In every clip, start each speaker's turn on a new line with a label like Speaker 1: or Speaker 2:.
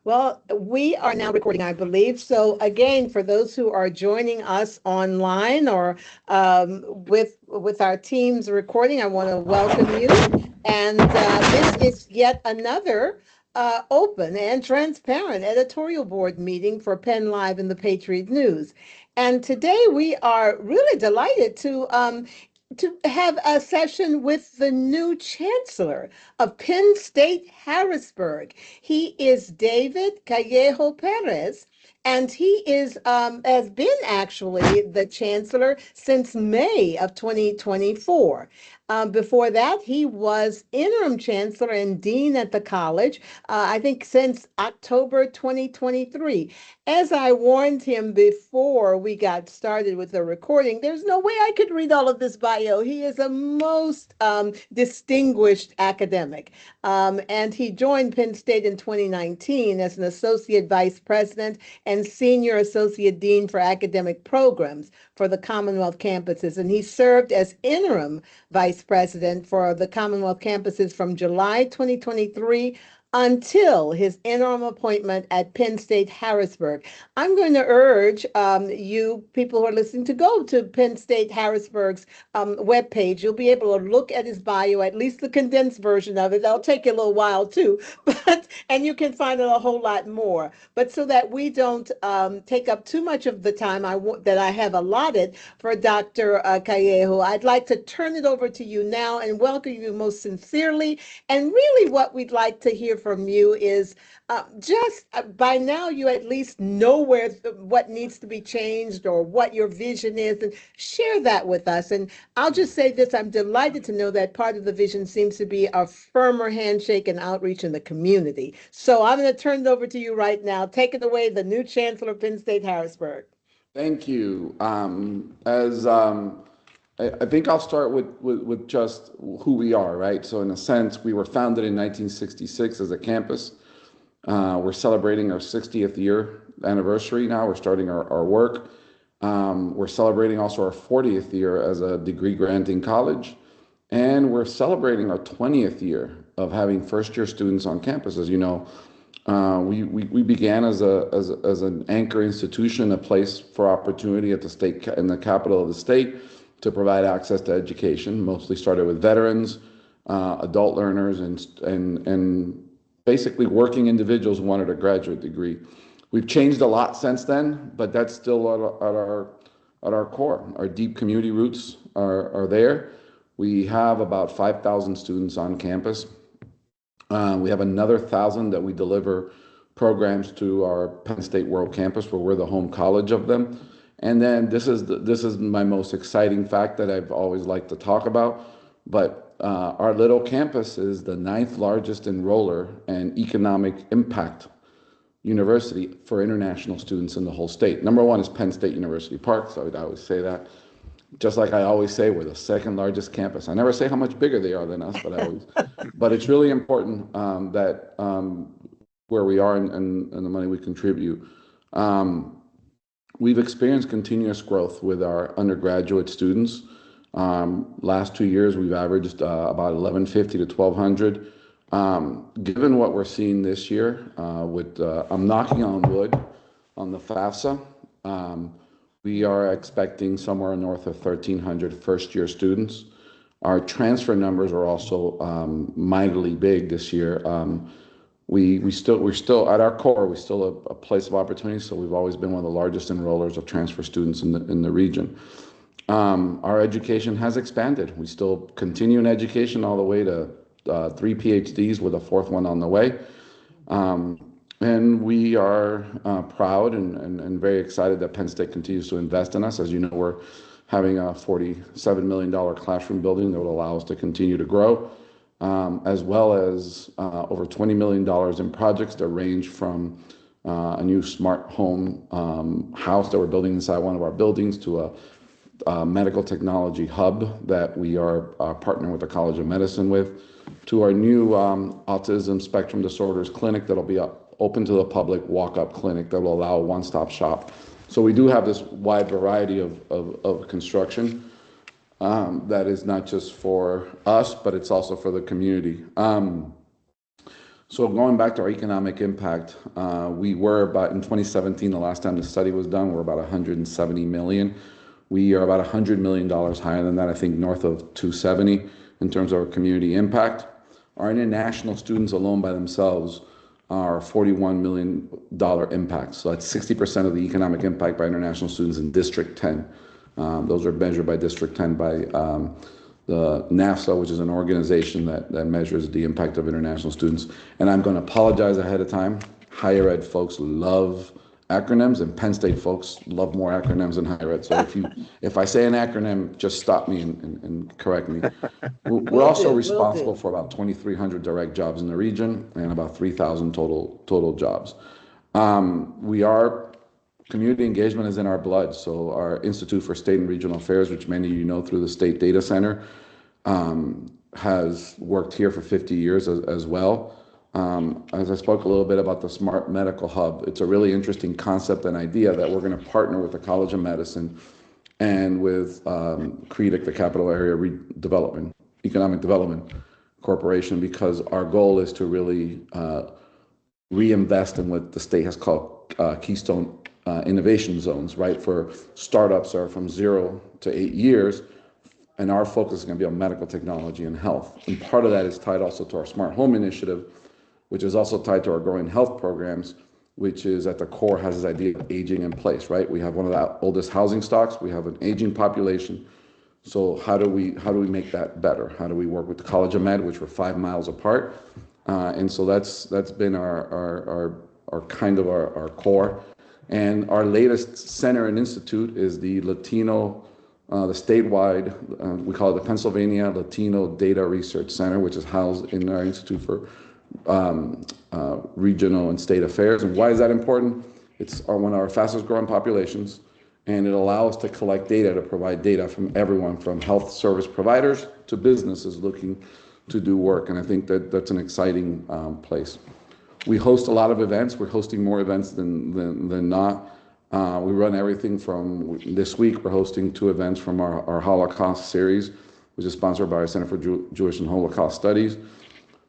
Speaker 1: Well, we are now recording, I believe. So again, for those who are joining us online or with our team's recording, I want to welcome you. And this is yet another open and transparent editorial board meeting for Penn Live and the Patriot News. And today we are really delighted to have a session with the new chancellor of Penn State Harrisburg. He is David Callejo Pérez, and he has been actually the chancellor since May of 2024. Before that, he was interim chancellor and dean at the college, I think since October 2023. As I warned him before we got started with the recording, there's no way I could read all of this bio. He is a most distinguished academic. And he joined Penn State in 2019 as an associate vice president and senior associate dean for academic programs for the Commonwealth campuses. And he served as interim vice president for the Commonwealth campuses from July 2023 until his interim appointment at Penn State Harrisburg. I'm going to urge you people who are listening to go to Penn State Harrisburg's webpage. You'll be able to look at his bio, at least the condensed version of it. That'll take you a little while too, and you can find out a whole lot more. But so that we don't take up too much of the time that I have allotted for Dr. Callejo, I'd like to turn it over to you now and welcome you most sincerely. And really what we'd like to hear from you is just by now you at least know what needs to be changed or what your vision is, and share that with us. And I'll just say this, I'm delighted to know that part of the vision seems to be a firmer handshake and outreach in the community. So I'm going to turn it over to you right now. Take it away, the new chancellor of Penn State Harrisburg.
Speaker 2: Thank you. I think I'll start with just who we are, right? So in a sense, we were founded in 1966 as a campus. We're celebrating our 60th year anniversary now. We're starting our work. We're celebrating also our 40th year as a degree granting college. And we're celebrating our 20th year of having first year students on campus. As you know, we began as an anchor institution, a place for opportunity at the state, in the capital of the state, to provide access to education. Mostly started with veterans, adult learners, and basically working individuals who wanted a graduate degree. We've changed a lot since then, but that's still at our core. Our deep community roots are there. We have about 5,000 students on campus. We have another 1,000 that we deliver programs to our Penn State World Campus, where we're the home college of them. And then this is my most exciting fact that I've always liked to talk about. But our little campus is the 9th largest enroller and economic impact university for international students in the whole state. Number one is Penn State University Park, so I always say that. Just like I always say, we're the 2nd largest campus. I never say how much bigger they are than us, but it's really important that where we are and the money we contribute. We've experienced continuous growth with our undergraduate students. Last 2 years, we've averaged about 1,150 to 1,200. Given what we're seeing this year, I'm knocking on wood on the FAFSA, we are expecting somewhere north of 1,300 first-year students. Our transfer numbers are also mightily big this year. We're still at our core, we're still a place of opportunity, so we've always been one of the largest enrollers of transfer students in the region. Our education has expanded. We still continue in education all the way to 3 PhDs with a 4th one on the way. And we are proud and very excited that Penn State continues to invest in us. As you know, we're having a $47 million classroom building that will allow us to continue to grow. As well as over $20 million in projects that range from a new smart home house that we're building inside one of our buildings to a medical technology hub that we are partnering with the College of Medicine with, to our new autism spectrum disorders clinic that'll be open to the public, walk-up clinic that will allow a one-stop shop. So we do have this wide variety of construction. That is not just for us, but it's also for the community. So going back to our economic impact, we were about, in 2017, the last time the study was done, we're about 170 million. We are about $100 million higher than that, I think north of 270 in terms of our community impact. Our international students alone by themselves are $41 million impact. So that's 60% of the economic impact by international students in District 10. Those are measured by District 10 by the NAFSA, which is an organization that measures the impact of international students. And I'm going to apologize ahead of time. Higher ed folks love acronyms, and Penn State folks love more acronyms than higher ed. So if I say an acronym, just stop me and correct me. We're also responsible for about 2,300 direct jobs in the region and about 3,000 total jobs. Community engagement is in our blood. So our Institute for State and Regional Affairs, which many of you know through the State Data Center, has worked here for 50 years as well. As I spoke a little bit about the Smart Medical Hub, it's a really interesting concept and idea that we're going to partner with the College of Medicine and with CREDIC, the Capital Area Economic Development Corporation, because our goal is to really reinvest in what the state has called Keystone innovation zones, right? For startups are from 0 to 8 years, and our focus is going to be on medical technology and health. And part of that is tied also to our Smart Home Initiative, which is also tied to our growing health programs, which is at the core has this idea of aging in place, right? We have one of the oldest housing stocks. We have an aging population. So how do we make that better? How do we work with the College of Med, which we're 5 miles apart? And so that's been our kind of our core. And our latest center and institute is the statewide, we call it the Pennsylvania Latino Data Research Center, which is housed in our Institute for Regional and State Affairs. And why is that important? It's one of our fastest growing populations, and it allows us to collect data, to provide data from everyone from health service providers to businesses looking to do work. And I think that's an exciting place. We host a lot of events. We're hosting more events than not. We run everything from this week. We're hosting 2 events from our Holocaust series, which is sponsored by our Center for Jewish and Holocaust Studies.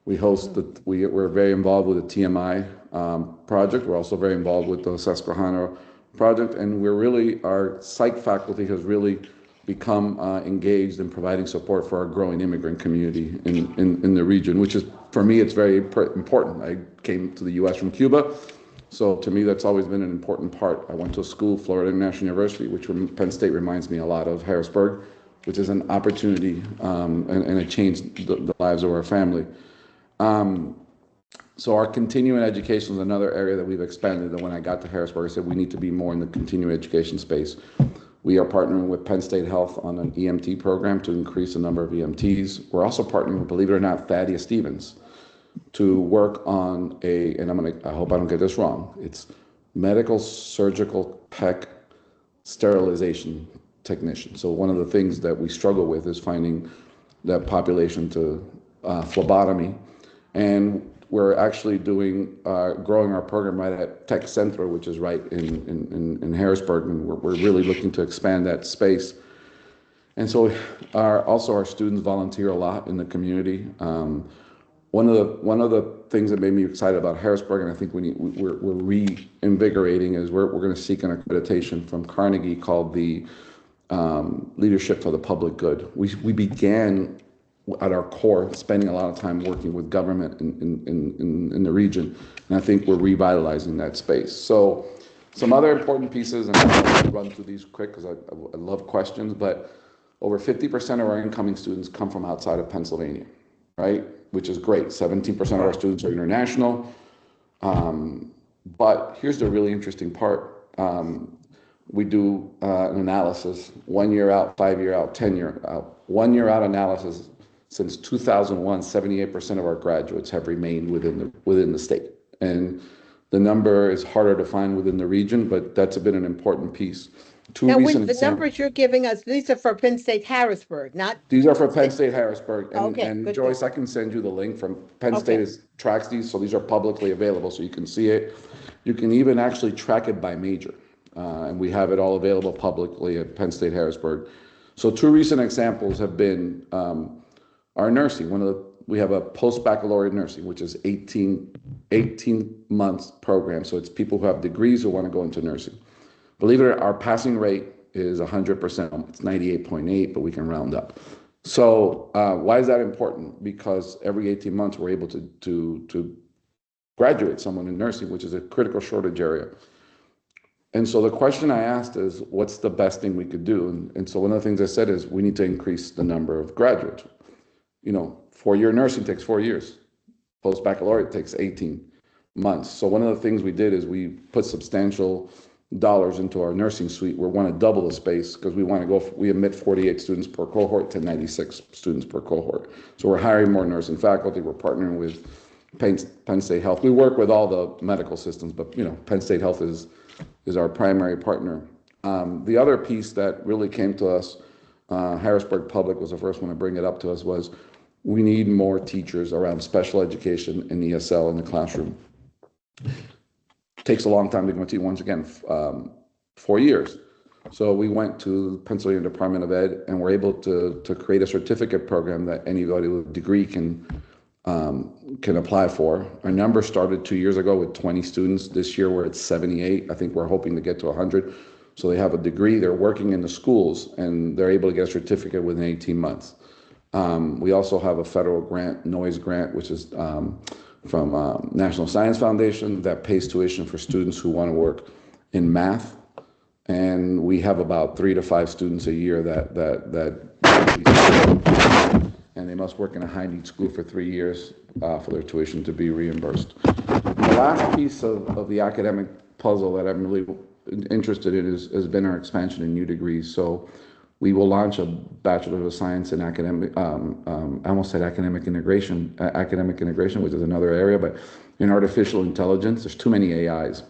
Speaker 2: We're very involved with the TMI project. We're also very involved with the Susquehanna project, and our psych faculty has really become engaged in providing support for our growing immigrant community in the region, which is, for me, it's very important. I came to the U.S. from Cuba, so to me, that's always been an important part. I went to a school, Florida International University, which Penn State reminds me a lot of Harrisburg, which is an opportunity, and it changed the lives of our family. So our continuing education is another area that we've expanded. And when I got to Harrisburg, I said we need to be more in the continuing education space. We are partnering with Penn State Health on an EMT program to increase the number of EMTs. We're also partnering with, believe it or not, Thaddeus Stevens to work on I hope I don't get this wrong, it's medical surgical tech sterilization technician. So one of the things that we struggle with is finding that population to phlebotomy. And we're actually growing our program right at Tech Centro, which is right in Harrisburg, and we're really looking to expand that space. And so our students volunteer a lot in the community. One of the things that made me excited about Harrisburg, and I think we're reinvigorating, is we're going to seek an accreditation from Carnegie called the Leadership for the Public Good. We began at our core, spending a lot of time working with government in the region. And I think we're revitalizing that space. So some other important pieces, and I'm going to run through these quick because I love questions, but over 50% of our incoming students come from outside of Pennsylvania, right? Which is great. 17% of our students are international. But here's the really interesting part. We do an analysis, 1 year out, 5 year out, 10 year out. 1 year out analysis. Since 2001, 78% of our graduates have remained within the state. And the number is harder to find within the region, but that's been an important piece.
Speaker 1: The numbers you're giving us, these are for Penn State Harrisburg, not?
Speaker 2: These are for Penn State Harrisburg.
Speaker 1: And
Speaker 2: Joyce, I can send you the link from Penn State tracks these, so these are publicly available, so you can see it. You can even actually track it by major. And we have it all available publicly at Penn State Harrisburg. So 2 recent examples have been our nursing. One of we have a post-baccalaureate nursing, which is 18 months program. So it's people who have degrees who want to go into nursing. Believe it or not, our passing rate is 100%. It's 98.8, but we can round up. So why is that important? Because every 18 months we're able to graduate someone in nursing, which is a critical shortage area. And so the question I asked is, what's the best thing we could do? And so one of the things I said is, we need to increase the number of graduates. 4-year nursing takes 4 years. Post-baccalaureate takes 18 months. So one of the things we did is we put substantial dollars into our nursing suite. We want to double the space because we admit 48 students per cohort to 96 students per cohort. So we're hiring more nursing faculty. We're partnering with Penn State Health. We work with all the medical systems, but Penn State Health is our primary partner. The other piece that really came to us, Harrisburg Public was the first one to bring it up to us, was we need more teachers around special education and ESL in the classroom. Takes a long time to go to, once again, 4 years. So we went to Pennsylvania Department of Ed, and we're able to create a certificate program that anybody with a degree can apply for. Our number started 2 years ago with 20 students. This year we're at 78. I think we're hoping to get to 100. So they have a degree, they're working in the schools, and they're able to get a certificate within 18 months. We also have a federal grant, NOISE grant, which is from National Science Foundation, that pays tuition for students who want to work in math. And we have about 3 to 5 students a year and they must work in a high-need school for 3 years for their tuition to be reimbursed. The last piece of the academic puzzle that I'm really interested in has been our expansion in new degrees. So we will launch a Bachelor of Science in academic, I almost said academic integration, which is another area, but in artificial intelligence, there's too many AIs.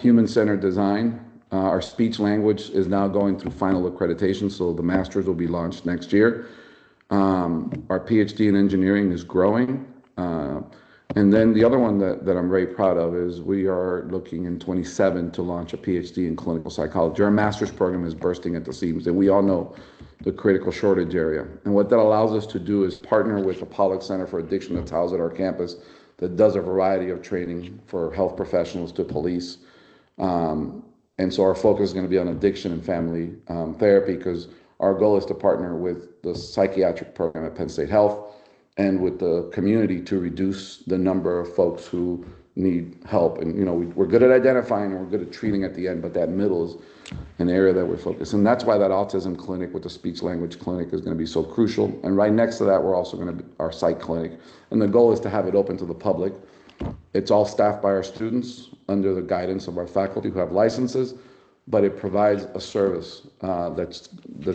Speaker 2: Human-centered design. Our speech language is now going through final accreditation, so the master's will be launched next year. Our PhD in engineering is growing. And then the other one that I'm very proud of is we are looking in 27 to launch a PhD in clinical psychology. Our master's program is bursting at the seams, and we all know the critical shortage area. And what that allows us to do is partner with the Pollock Center for Addiction that's housed at our campus that does a variety of training for health professionals to police. And so our focus is going to be on addiction and family therapy, because our goal is to partner with the psychiatric program at Penn State Health and with the community to reduce the number of folks who need help. And we're good at identifying and we're good at treating at the end, but that middle is an area that we're focused. And that's why that autism clinic with the speech language clinic is going to be so crucial. And right next to that, we're also going to be our psych clinic. And the goal is to have it open to the public. It's all staffed by our students under the guidance of our faculty who have licenses, but it provides a service that's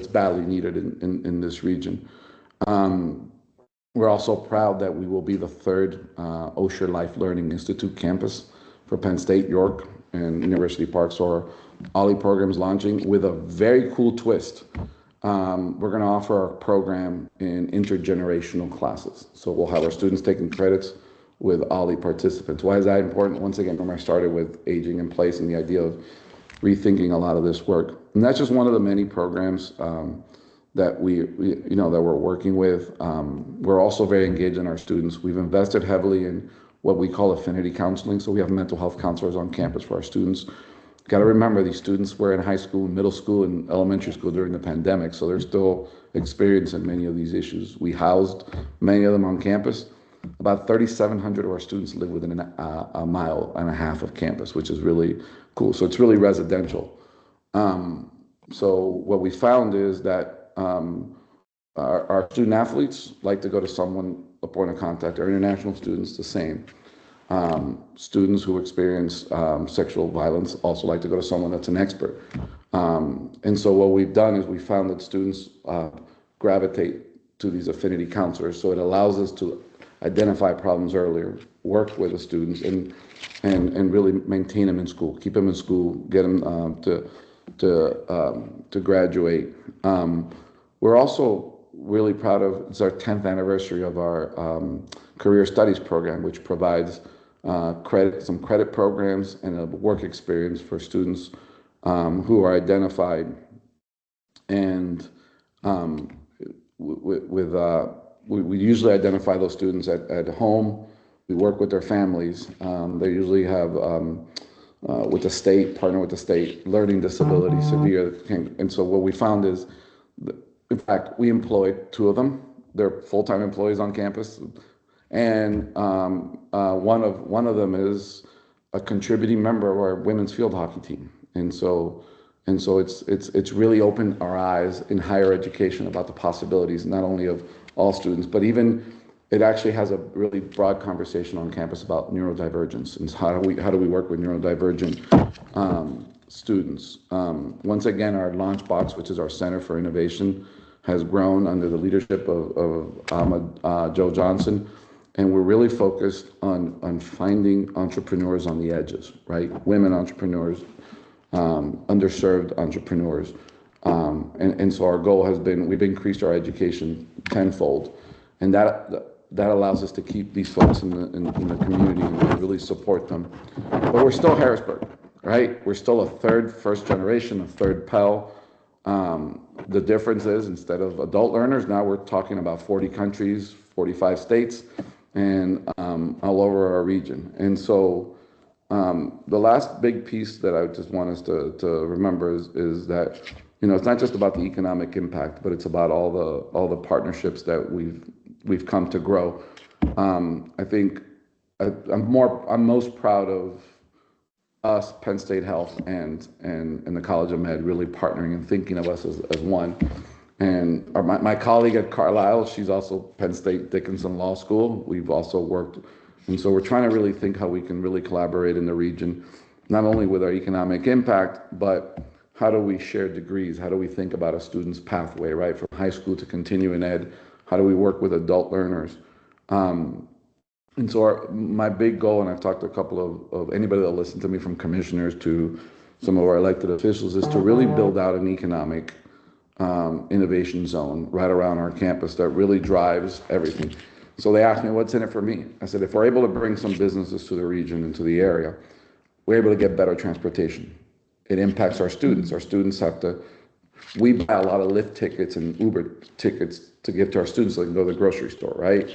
Speaker 2: badly needed in this region. We're also proud that we will be the third Osher Life Learning Institute campus for Penn State, York, and University Park. So our OLLI program's launching with a very cool twist. We're going to offer our program in intergenerational classes. So we'll have our students taking credits with OLLI participants. Why is that important? Once again, remember I started with aging in place and the idea of rethinking a lot of this work. And that's just one of the many programs that that we're working with. We're also very engaged in our students. We've invested heavily in what we call affinity counseling. So we have mental health counselors on campus for our students. Got to remember, these students were in high school, middle school, and elementary school during the pandemic, so they're still experiencing many of these issues. We housed many of them on campus. About 3,700 of our students live within a mile and a half of campus, which is really cool. So it's really residential. So what we found is that our student athletes like to go to someone, a point of contact. Our international students, the same. Students who experience sexual violence also like to go to someone that's an expert. And so what we've done is we found that students gravitate to these affinity counselors. So it allows us to identify problems earlier, work with the students, and really maintain them in school, keep them in school, get them to graduate. We're also really proud of, it's our 10th anniversary of our career studies program, which provides some credit programs and a work experience for students who are identified and with we usually identify those students at home. We work with their families. They usually have with the state, partner with the state, learning disability, severe. And so what we found is, in fact, we employed two of them. They're full-time employees on campus, and one of them is a contributing member of our women's field hockey team. And so it's really opened our eyes in higher education about the possibilities, not only of all students, but even it actually has a really broad conversation on campus about neurodivergence and how do we work with neurodivergent students. Once again, our launch box, which is our Center for Innovation, has grown under the leadership of Ahmed Joe Johnson, and we're really focused on finding entrepreneurs on the edges, right? Women entrepreneurs, underserved entrepreneurs, and so our goal has been, we've increased our education tenfold, and that allows us to keep these folks in the community and really support them. But we're still Harrisburg, right? We're still first generation, a third Pell. The difference is, instead of adult learners, now we're talking about 40 countries, 45 states, and all over our region. And so the last big piece that I just want us to remember is that, it's not just about the economic impact, but it's about all the partnerships that we've come to grow. I think I'm most proud of us, Penn State Health, and the College of Med really partnering and thinking of us as one. And my colleague at Carlisle, she's also Penn State Dickinson Law School. We've also worked, and so we're trying to really think how we can really collaborate in the region, not only with our economic impact, but how do we share degrees? How do we think about a student's pathway, right, from high school to continuing ed? How do we work with adult learners? And so my big goal, and I've talked to a couple of anybody that listens to me, from commissioners to some of our elected officials, is to really build out an economic innovation zone right around our campus that really drives everything. So they asked me, what's in it for me? I said, if we're able to bring some businesses to the region and to the area, we're able to get better transportation. It impacts our students. Our students we buy a lot of Lyft tickets and Uber tickets to give to our students so they can go to the grocery store, right?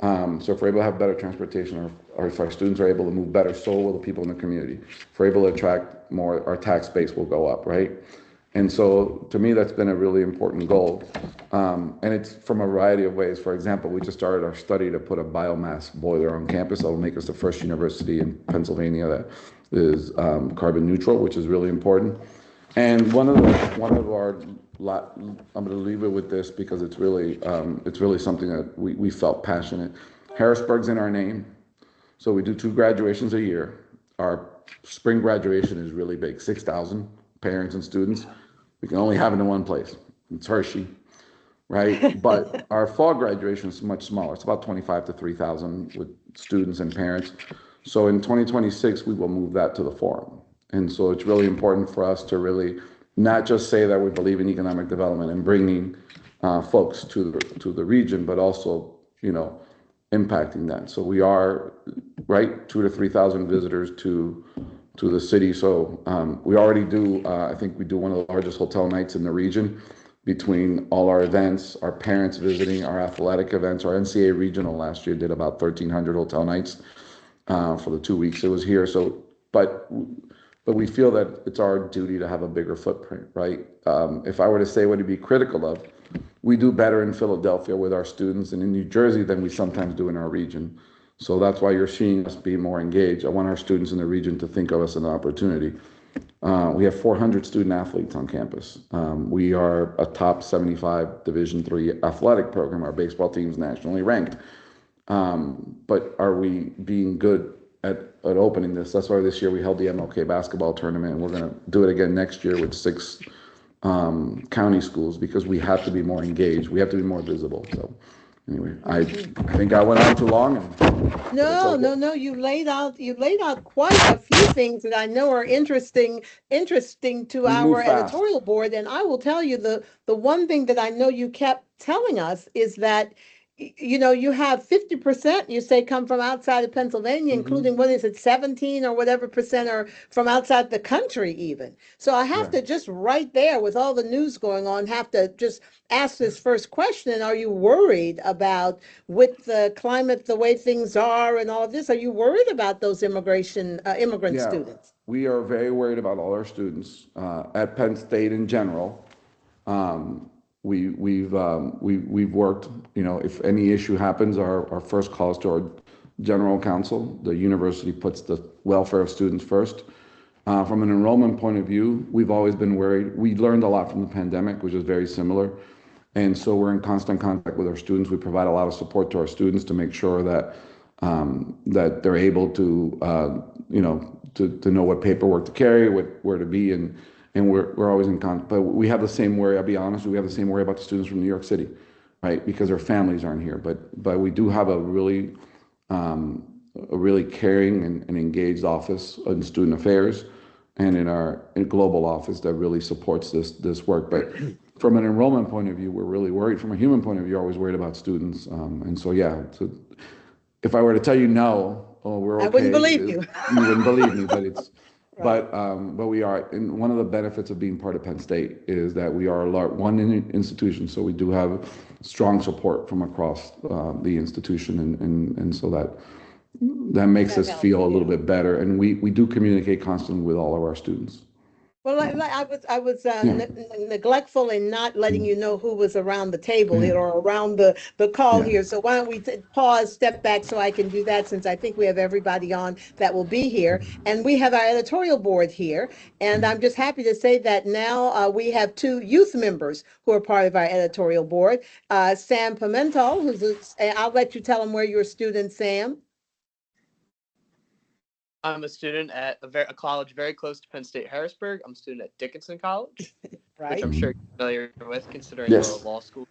Speaker 2: So if we're able to have better transportation, or if our students are able to move better, so will the people in the community. If we're able to attract more, our tax base will go up, right? And so to me, that's been a really important goal. And it's from a variety of ways. For example, we just started our study to put a biomass boiler on campus that will make us the first university in Pennsylvania that is carbon neutral, which is really important. And one of our, I'm going to leave it with this because it's really something that we felt passionate. Harrisburg's in our name, so we do 2 graduations a year. Our spring graduation is really big, 6,000 parents and students. We can only have it in one place. It's Hershey, right? But our fall graduation is much smaller. It's about 25 to 3,000 with students and parents. So in 2026, we will move that to the Forum. And so it's really important for us to really not just say that we believe in economic development and bringing folks to the region, but also, impacting that. So we are, right, 2,000 to 3,000 visitors to the city. So we already do, I think we do one of the largest hotel nights in the region between all our events, our parents visiting, our athletic events. Our NCAA regional last year did about 1,300 hotel nights for the 2 weeks it was here. So, but we feel that it's our duty to have a bigger footprint, right? If I were to say what to be critical of, we do better in Philadelphia with our students and in New Jersey than we sometimes do in our region. So that's why you're seeing us be more engaged. I want our students in the region to think of us as an opportunity. We have 400 student athletes on campus. We are a top 75 Division III athletic program. Our baseball team's nationally ranked. But are we being good at opening this? That's why this year we held the MLK basketball tournament, and we're going to do it again next year with 6 county schools, because we have to be more engaged. We have to be more visible. So anyway, I think I went on too long.
Speaker 1: No. You laid out quite a few things that I know are interesting to our editorial board. And I will tell you, the one thing that I know you kept telling us is that You have 50%, you say, come from outside of Pennsylvania,
Speaker 2: Hmm.
Speaker 1: including, what is it, 17 or whatever percent are from outside the country even. So I have
Speaker 2: Yeah.
Speaker 1: to just right there with all the news going on, have to just ask this first question. Are you worried about, with the climate, the way things are and all of this, are you worried about those immigrant
Speaker 2: Yeah,
Speaker 1: students?
Speaker 2: we are very worried about all our students at Penn State in general. Um, we've worked. If any issue happens, our first call is to our general counsel. The university puts the welfare of students first. From an enrollment point of view, we've always been worried. We learned a lot from the pandemic, which is very similar. And so we're in constant contact with our students. We provide a lot of support to our students to make sure that they're able to to know what paperwork to carry, where to be, and we're always in contact. But we have the same worry. I'll be honest, we have the same worry about the students from New York City, right? Because their families aren't here. But we do have a really caring and engaged office in student affairs, and in global office that really supports this work. But from an enrollment point of view, we're really worried. From a human point of view, always worried about students. And so, yeah, if I were to tell you no, oh, we're
Speaker 1: I wouldn't
Speaker 2: okay,
Speaker 1: believe you.
Speaker 2: you wouldn't believe me.
Speaker 1: Right.
Speaker 2: But we are. And one of the benefits of being part of Penn State is that we are a one institution, so we do have strong support from across the institution, and so that makes
Speaker 1: That
Speaker 2: us
Speaker 1: helps,
Speaker 2: feel a little
Speaker 1: yeah.
Speaker 2: bit better. And we do communicate constantly with all of our students.
Speaker 1: Well, I was
Speaker 2: Yeah,
Speaker 1: neglectful in not letting
Speaker 2: mm,
Speaker 1: you know who was around the table
Speaker 2: yeah,
Speaker 1: here or around the call
Speaker 2: yeah.
Speaker 1: here. So why don't we pause, step back so I can do that, since I think we have everybody on that will be here. And we have our editorial board here. And I'm just happy to say that now we have two youth members who are part of our editorial board. Sam Pimentel, I'll let you tell them where you're a student, Sam.
Speaker 3: I'm a student at a college very close to Penn State Harrisburg. I'm a student at Dickinson College, which I'm
Speaker 1: Right.
Speaker 3: sure
Speaker 2: Mhm.
Speaker 3: you're familiar with, considering the
Speaker 2: Yes.
Speaker 3: law school.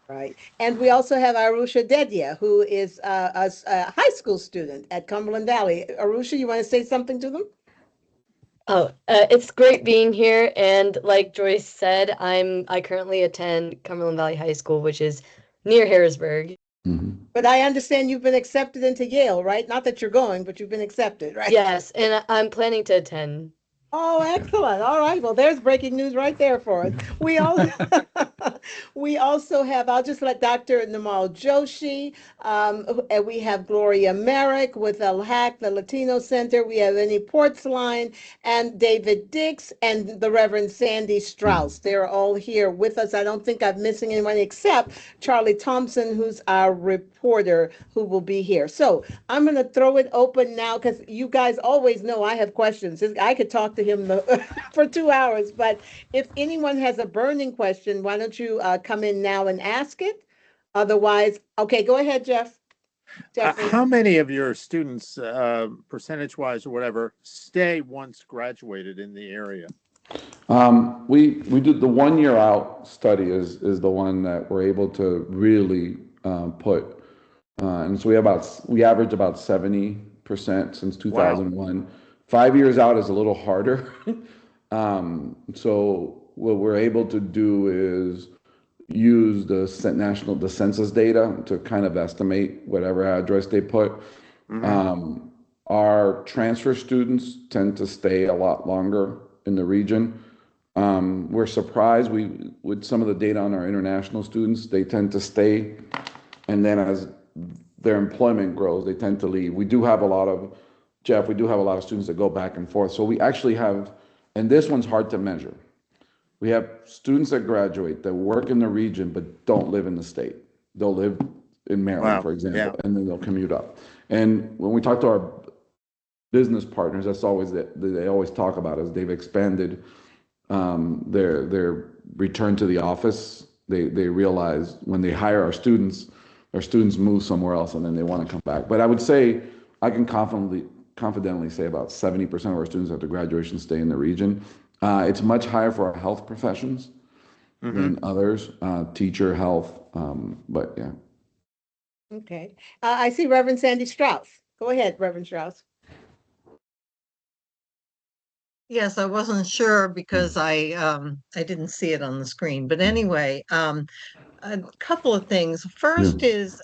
Speaker 1: Right. And we also have Arusha Dedya, who is a high school student at Cumberland Valley. Arusha, you want to say something to them?
Speaker 4: Oh, it's great being here, and like Joyce said, I currently attend Cumberland Valley High School, which is near Harrisburg.
Speaker 2: Mhm.
Speaker 1: But I understand you've been accepted into Yale, right? Not that you're going, but you've been accepted, right?
Speaker 4: Yes, and I'm planning to attend.
Speaker 1: Oh, excellent. All right. Well, there's breaking news right there for us. We all we also have, I'll just let Dr. Namal Joshi, and we have Gloria Merrick with LHAC, the Latino Center. We have Annie Portsline and David Dix and the Reverend Sandy Strauss. They're all here with us. I don't think I'm missing anyone except Charlie Thompson, who's our reporter who will be here. So I'm going to throw it open now because you guys always know I have questions. I could talk to him for 2 hours, but if anyone has a burning question, why don't you come in now and ask it? Otherwise, okay, go ahead, Jeffrey.
Speaker 5: How many of your students, percentage-wise or whatever, stay once graduated in the area?
Speaker 2: We do the 1 year out study is the one that we're able to really put, and so we average about 70% since
Speaker 5: Wow.
Speaker 2: 2001. 5 years out is a little harder. So what we're able to do is use the census data to kind of estimate whatever address they put.
Speaker 5: Hmm.
Speaker 2: Um, our transfer students tend to stay a lot longer in the region. We're surprised with some of the data on our international students, they tend to stay, and then as their employment grows, they tend to leave. We do have a lot of students that go back and forth. So we actually have, and this one's hard to measure. We have students that graduate that work in the region but don't live in the state. They'll live in Maryland,
Speaker 5: Wow.
Speaker 2: for example,
Speaker 5: Yeah.
Speaker 2: and then they'll commute up. And when we talk to our business partners, that's always that they always talk about is they've expanded their return to the office. They realize when they hire our students move somewhere else and then they want to come back. But I would say I can confidently say about 70% of our students after graduation stay in the region. It's much higher for our health professions
Speaker 5: Hmm.
Speaker 2: than others, teacher, health, but yeah.
Speaker 1: Okay. I see Reverend Sandy Strauss. Go ahead, Reverend Strauss.
Speaker 6: Yes, I wasn't sure because I didn't see it on the screen. But anyway, a couple of things. First is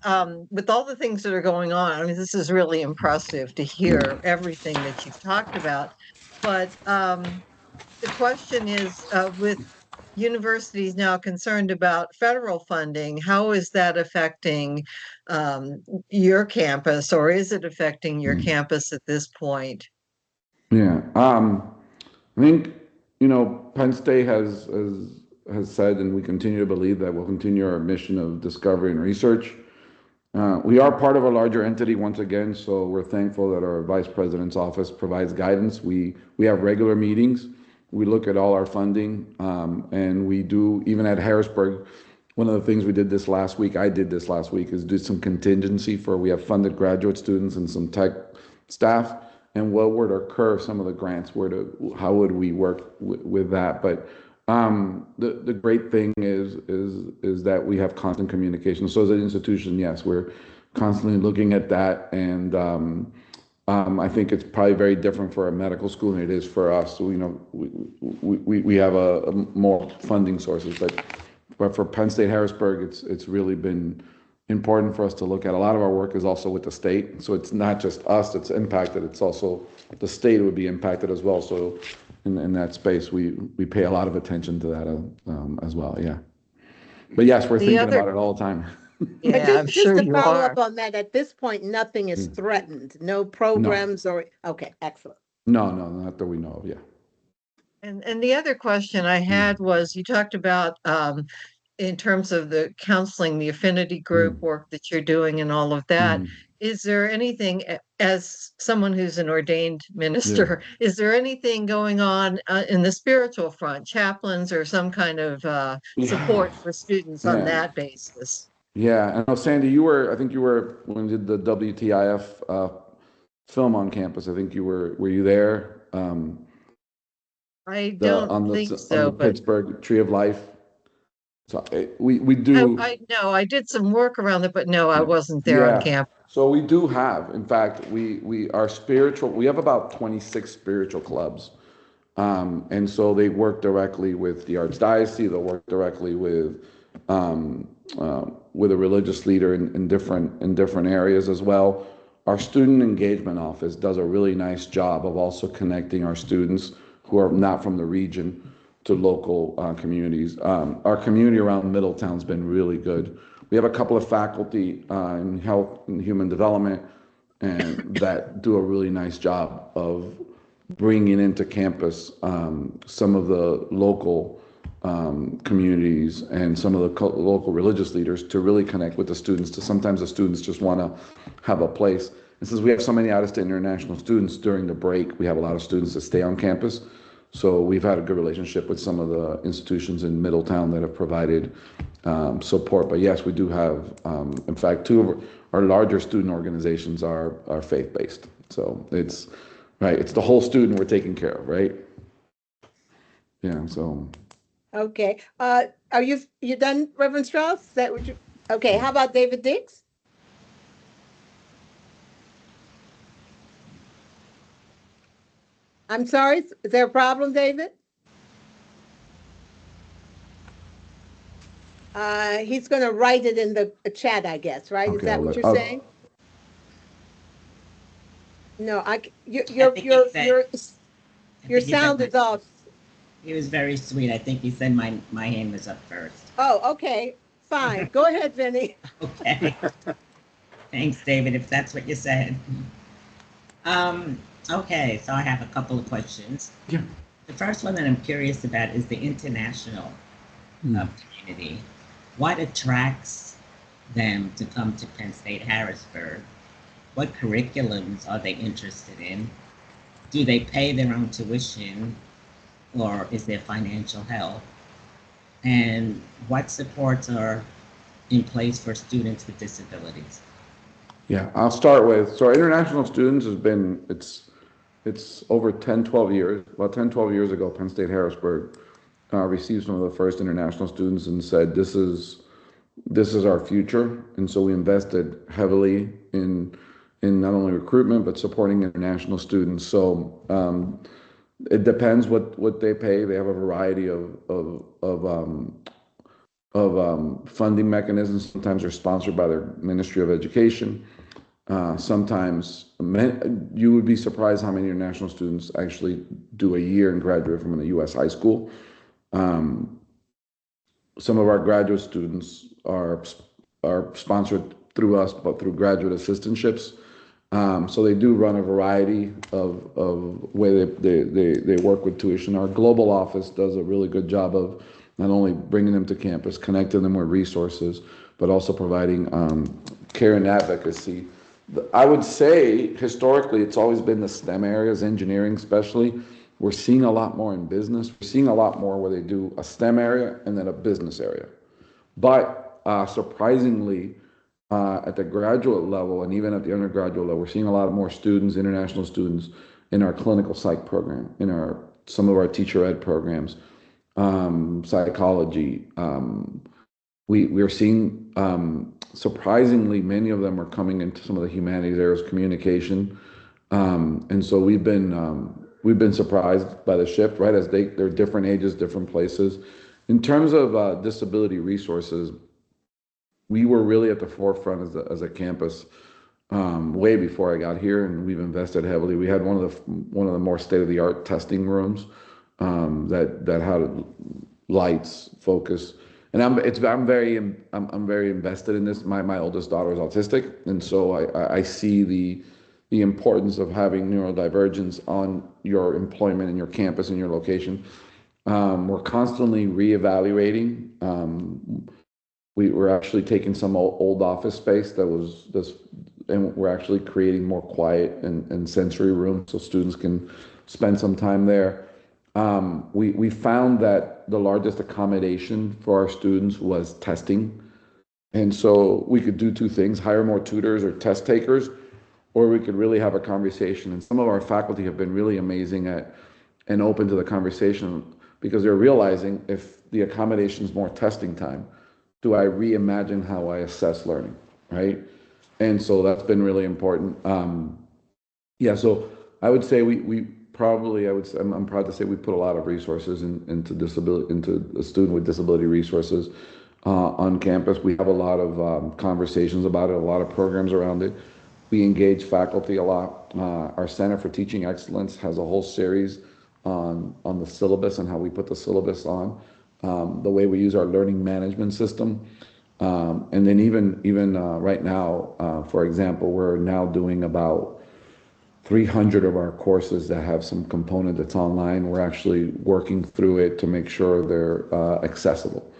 Speaker 6: with all the things that are going on, I mean, this is really impressive to hear everything that you've talked about. But the question is, with universities now concerned about federal funding, how is that affecting your campus, or is it affecting your campus at this point?
Speaker 2: Yeah. I think, Penn State has said, and we continue to believe that we'll continue our mission of discovery and research. We are part of a larger entity once again, so we're thankful that our vice president's office provides guidance. We have regular meetings. We look at all our funding, and we do, even at Harrisburg, one of the things we did this last week, I did this last week, is do some contingency for, we have funded graduate students and some tech staff, and what would occur if some of the grants were to, how would we work with that? But the great thing is that we have constant communication. So as an institution, yes, we're constantly looking at that, and I think it's probably very different for a medical school than it is for us. So, we have a more funding sources, but for Penn State Harrisburg, it's really been important for us to look at. A lot of our work is also with the state, so it's not just us that's impacted, it's also the state would be impacted as well. So in that space, we pay a lot of attention to that as well, yeah. But yes, we're thinking about it all the time.
Speaker 6: Yeah, I'm sure
Speaker 1: Just to
Speaker 6: you
Speaker 1: follow
Speaker 6: are.
Speaker 1: up on that, at this point, nothing is threatened, no programs or, okay, excellent.
Speaker 2: No, not that we know of, yeah.
Speaker 6: And the other question I had was, you talked about in terms of the counseling, the affinity group work that you're doing and all of that. Is there anything, as someone who's an ordained minister, is there anything going on in the spiritual front, chaplains or some kind of support for students on that basis?
Speaker 2: Yeah, and Sandy, I think you were, when we did the WTIF film on campus, I think were you there?
Speaker 6: I don't think so,
Speaker 2: but Pittsburgh Tree of Life. So we do.
Speaker 6: I did some work around it, but no, I wasn't there on campus.
Speaker 2: So we do have, in fact, we have about 26 spiritual clubs. And so they work directly with the Archdiocese, they'll work directly with a religious leader in different areas as well. Our student engagement office does a really nice job of also connecting our students who are not from the region to local communities. Our community around Middletown's been really good. We have a couple of faculty in health and human development and that do a really nice job of bringing into campus some of the local communities and some of the local religious leaders to really connect with the students. Sometimes the students just want to have a place. And since we have so many out-of-state international students during the break, we have a lot of students that stay on campus. So we've had a good relationship with some of the institutions in Middletown that have provided support. But yes, we do have, in fact, two of our larger student organizations are faith-based. So it's the whole student we're taking care of, right? Yeah, so.
Speaker 1: Okay. Are you done, Reverend Strauss? Is that what you? Okay. How about David Dix? I'm sorry. Is there a problem, David? He's going to write it in the chat, I guess. Right?
Speaker 2: Okay,
Speaker 1: is that what you're saying? No, your sound is off.
Speaker 7: He was very sweet. I think he said my hand was up first.
Speaker 1: Oh, okay. Fine. Go ahead, Vinny.
Speaker 7: Okay. Thanks, David, if that's what you said. Okay, so I have a couple of questions.
Speaker 2: Yeah.
Speaker 7: The first one that I'm curious about is the international community. What attracts them to come to Penn State Harrisburg? What curriculums are they interested in? Do they pay their own tuition, or is there financial help? And what supports are in place for students with disabilities?
Speaker 2: Yeah, I'll start with, so our international students has been, it's over 10, 12 years. About 10, 12 years ago, Penn State Harrisburg received some of the first international students and said, this is our future. And so we invested heavily in not only recruitment, but supporting international students. So It depends what they pay. They have a variety of funding mechanisms. Sometimes they're sponsored by their Ministry of Education. Sometimes you would be surprised how many international students actually do a year and graduate from a U.S. high school. Some of our graduate students are sponsored through us, but through graduate assistantships. So they do run a variety of way they work with tuition. Our global office does a really good job of not only bringing them to campus, connecting them with resources, but also providing care and advocacy. I would say historically, it's always been the STEM areas, engineering especially. We're seeing a lot more in business. We're seeing a lot more where they do a STEM area and then a business area. But surprisingly, at the graduate level and even at the undergraduate level, we're seeing a lot more students, international students, in our clinical psych program, in some of our teacher ed programs, psychology. We're seeing surprisingly many of them are coming into some of the humanities areas, communication, and so we've been surprised by the shift, right? As they're different ages, different places. In terms of disability resources, we were really at the forefront as a campus way before I got here, and we've invested heavily. We had one of the more state-of-the-art testing rooms that had lights, focus, and I'm very invested in this. My oldest daughter is autistic, and so I see the importance of having neurodivergence on your employment and your campus and your location. We're constantly reevaluating. We're actually taking some old office space that was this, and we're actually creating more quiet and sensory rooms so students can spend some time there. We found that the largest accommodation for our students was testing. And so we could do two things: hire more tutors or test takers, or we could really have a conversation. And some of our faculty have been really amazing and open to the conversation, because they're realizing, if the accommodation is more testing time, do I reimagine how I assess learning, right? And so that's been really important. So I would say I'm proud to say we put a lot of resources into a student with disability resources on campus. We have a lot of conversations about it, a lot of programs around it. We engage faculty a lot. Our Center for Teaching Excellence has a whole series on the syllabus and how we put the syllabus on, the way we use our learning management system. And then even right now, for example, we're now doing about 300 of our courses that have some component that's online. We're actually working through it to make sure they're accessible.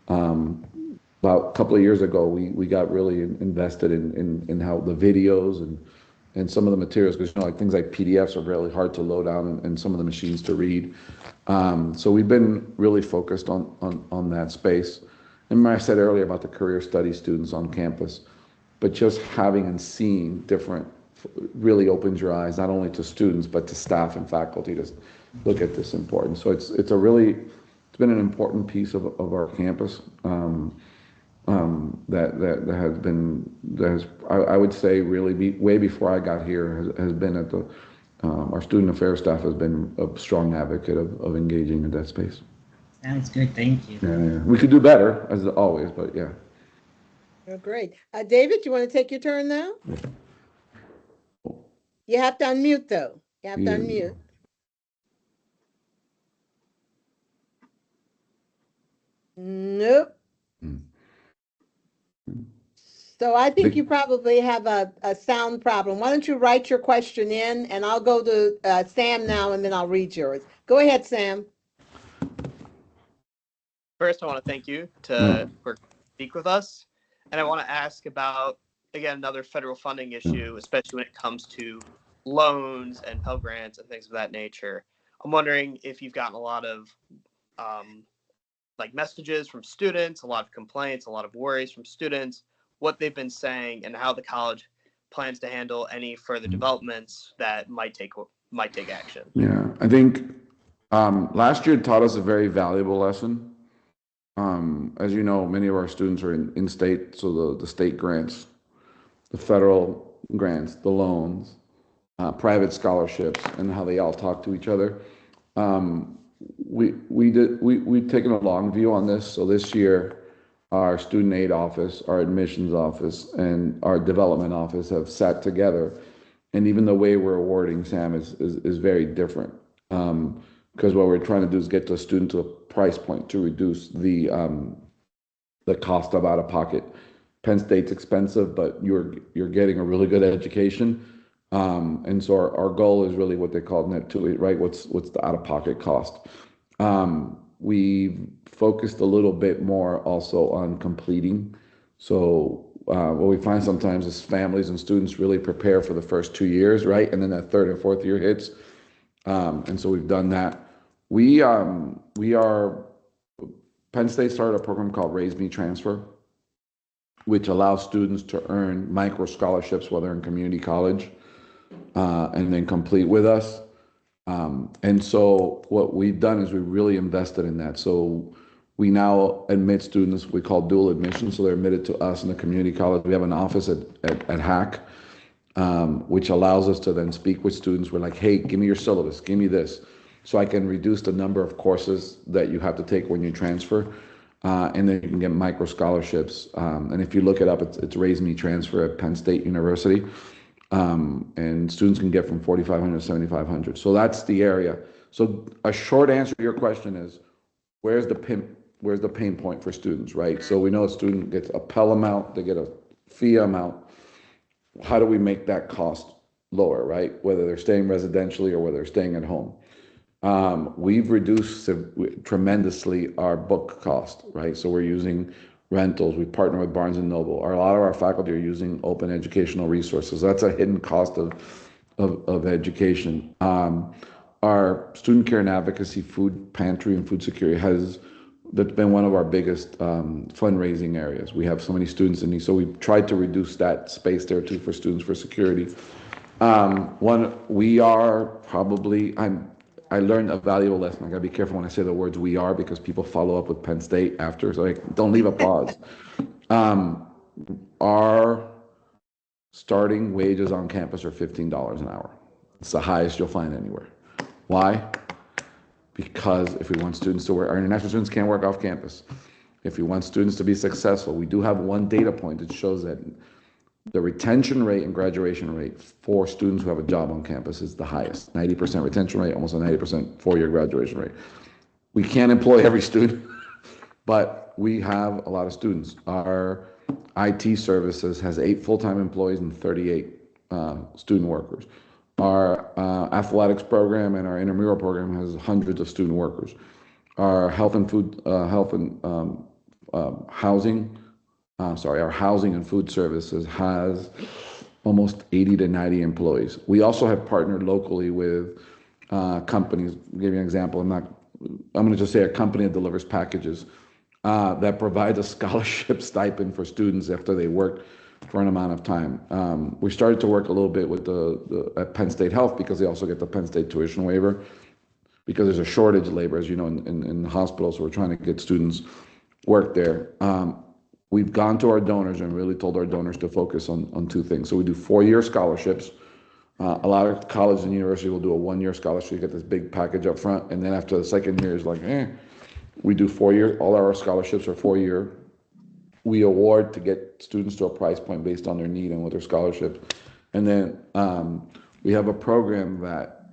Speaker 2: About a couple of years ago, we got really invested in how the videos and some of the materials, because like things like PDFs are really hard to load down and some of the machines to read. So we've been really focused on that space. And I said earlier about the career study students on campus, but just having and seeing different really opens your eyes, not only to students, but to staff and faculty to look at this important. So it's been an important piece of our campus I would say really way before I got here has been at our student affairs staff has been a strong advocate of engaging in that space.
Speaker 7: Sounds good. Thank you.
Speaker 2: Yeah. We could do better as always, but yeah.
Speaker 1: Oh, great. David, you want to take your turn now? You have to unmute though. You have to unmute. Nope. So I think you probably have a sound problem. Why don't you write your question in, and I'll go to Sam now, and then I'll read yours. Go ahead, Sam.
Speaker 3: First, I want to thank you for speak with us. And I want to ask about, again, another federal funding issue, especially when it comes to loans and Pell Grants and things of that nature. I'm wondering if you've gotten a lot of messages from students, a lot of complaints, a lot of worries from students, what they've been saying, and how the college plans to handle any further developments that might take action.
Speaker 2: Yeah, I think last year taught us a very valuable lesson. As you know, many of our students are in state, so the state grants, the federal grants, the loans, private scholarships, and how they all talk to each other. We've taken a long view on this. So this year, our student aid office, our admissions office, and our development office have sat together, and even the way we're awarding, Sam, is very different. Because what we're trying to do is get the student to a price point to reduce the cost of out of pocket. Penn State's expensive, but you're getting a really good education. And so our goal is really what they call net to it, right? What's the out of pocket cost? We focused a little bit more also on completing. So what we find sometimes is families and students really prepare for the first 2 years, right? And then that third and fourth year hits. And so we've done that. Penn State started a program called Raise Me Transfer, which allows students to earn micro scholarships while they're in community college, and then complete with us. And so what we've done is we really invested in that. So we now admit students we call dual admission. So they're admitted to us in the community college. We have an office at HAC, which allows us to then speak with students. We're like, hey, give me your syllabus, give me this, so I can reduce the number of courses that you have to take when you transfer. And then you can get micro scholarships. And if you look it up, it's Raise Me Transfer at Penn State University. And students can get from 4,500 to 7,500. So that's the area. So a short answer to your question is, where's the pain point for students, right? So we know a student gets a Pell amount, they get a fee amount. How do we make that cost lower, right? Whether they're staying residentially or whether they're staying at home. We've reduced tremendously our book cost, right? So we're using rentals. We partner with Barnes and Noble. A lot of our faculty are using open educational resources. That's a hidden cost of education. Our student care and advocacy food pantry and food security that's been one of our biggest fundraising areas. We have so many students in need, so we've tried to reduce that space there too for students for security. I learned a valuable lesson. I gotta be careful when I say the words "we are" because people follow up with Penn State after, so don't leave a pause. Our starting wages on campus are $15 an hour. It's the highest you'll find anywhere. Why? Because if we want students to work, our international students can't work off campus. If we want students to be successful, we do have one data point that shows that the retention rate and graduation rate for students who have a job on campus is the highest. 90% retention rate, almost a 90% four-year graduation rate. We can't employ every student, but we have a lot of students. Our IT services has 8 full-time employees and 38 student workers. Our athletics program and our intramural program has hundreds of student workers. Our our housing and food services has almost 80 to 90 employees. We also have partnered locally with companies. I'll give you an example. I'm going to just say a company that delivers packages that provides a scholarship stipend for students after they work for an amount of time. We started to work a little bit with at Penn State Health because they also get the Penn State tuition waiver because there's a shortage of labor, as you know, in the hospitals. So we're trying to get students work there. We've gone to our donors and really told our donors to focus on 2 things. So we do 4-year scholarships. A lot of colleges and universities will do a 1-year scholarship. You get this big package up front, and then after the second year is like, we do 4-year. All our scholarships are 4-year. We award to get students to a price point based on their need and with their scholarships. And then we have a program that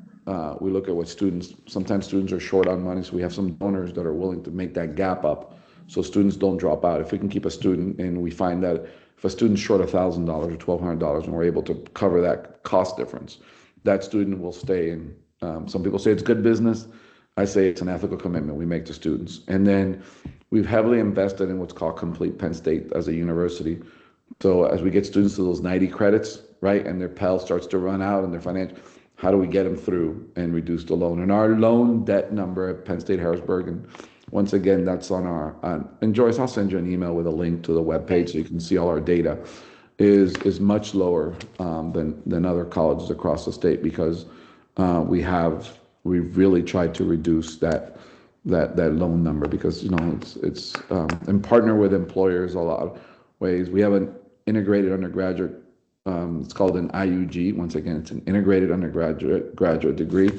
Speaker 2: we look at what students, sometimes students are short on money, so we have some donors that are willing to make that gap up so students don't drop out. If we can keep a student, and we find that if a student's short $1,000 or $1,200 and we're able to cover that cost difference, that student will stay. And some people say it's good business. I say it's an ethical commitment we make to students. And then we've heavily invested in what's called Complete Penn State as a university. So as we get students to those 90 credits, right, and their Pell starts to run out and their financial, how do we get them through and reduce the loan? And our loan debt number at Penn State Harrisburg, and once again, that's on our, and Joyce, I'll send you an email with a link to the webpage so you can see all our data, is much lower than other colleges across the state because we've really tried to reduce that loan number because, you know, it's and partner with employers a lot of ways. We have an integrated undergraduate, it's called an IUG. Once again, it's an integrated undergraduate degree.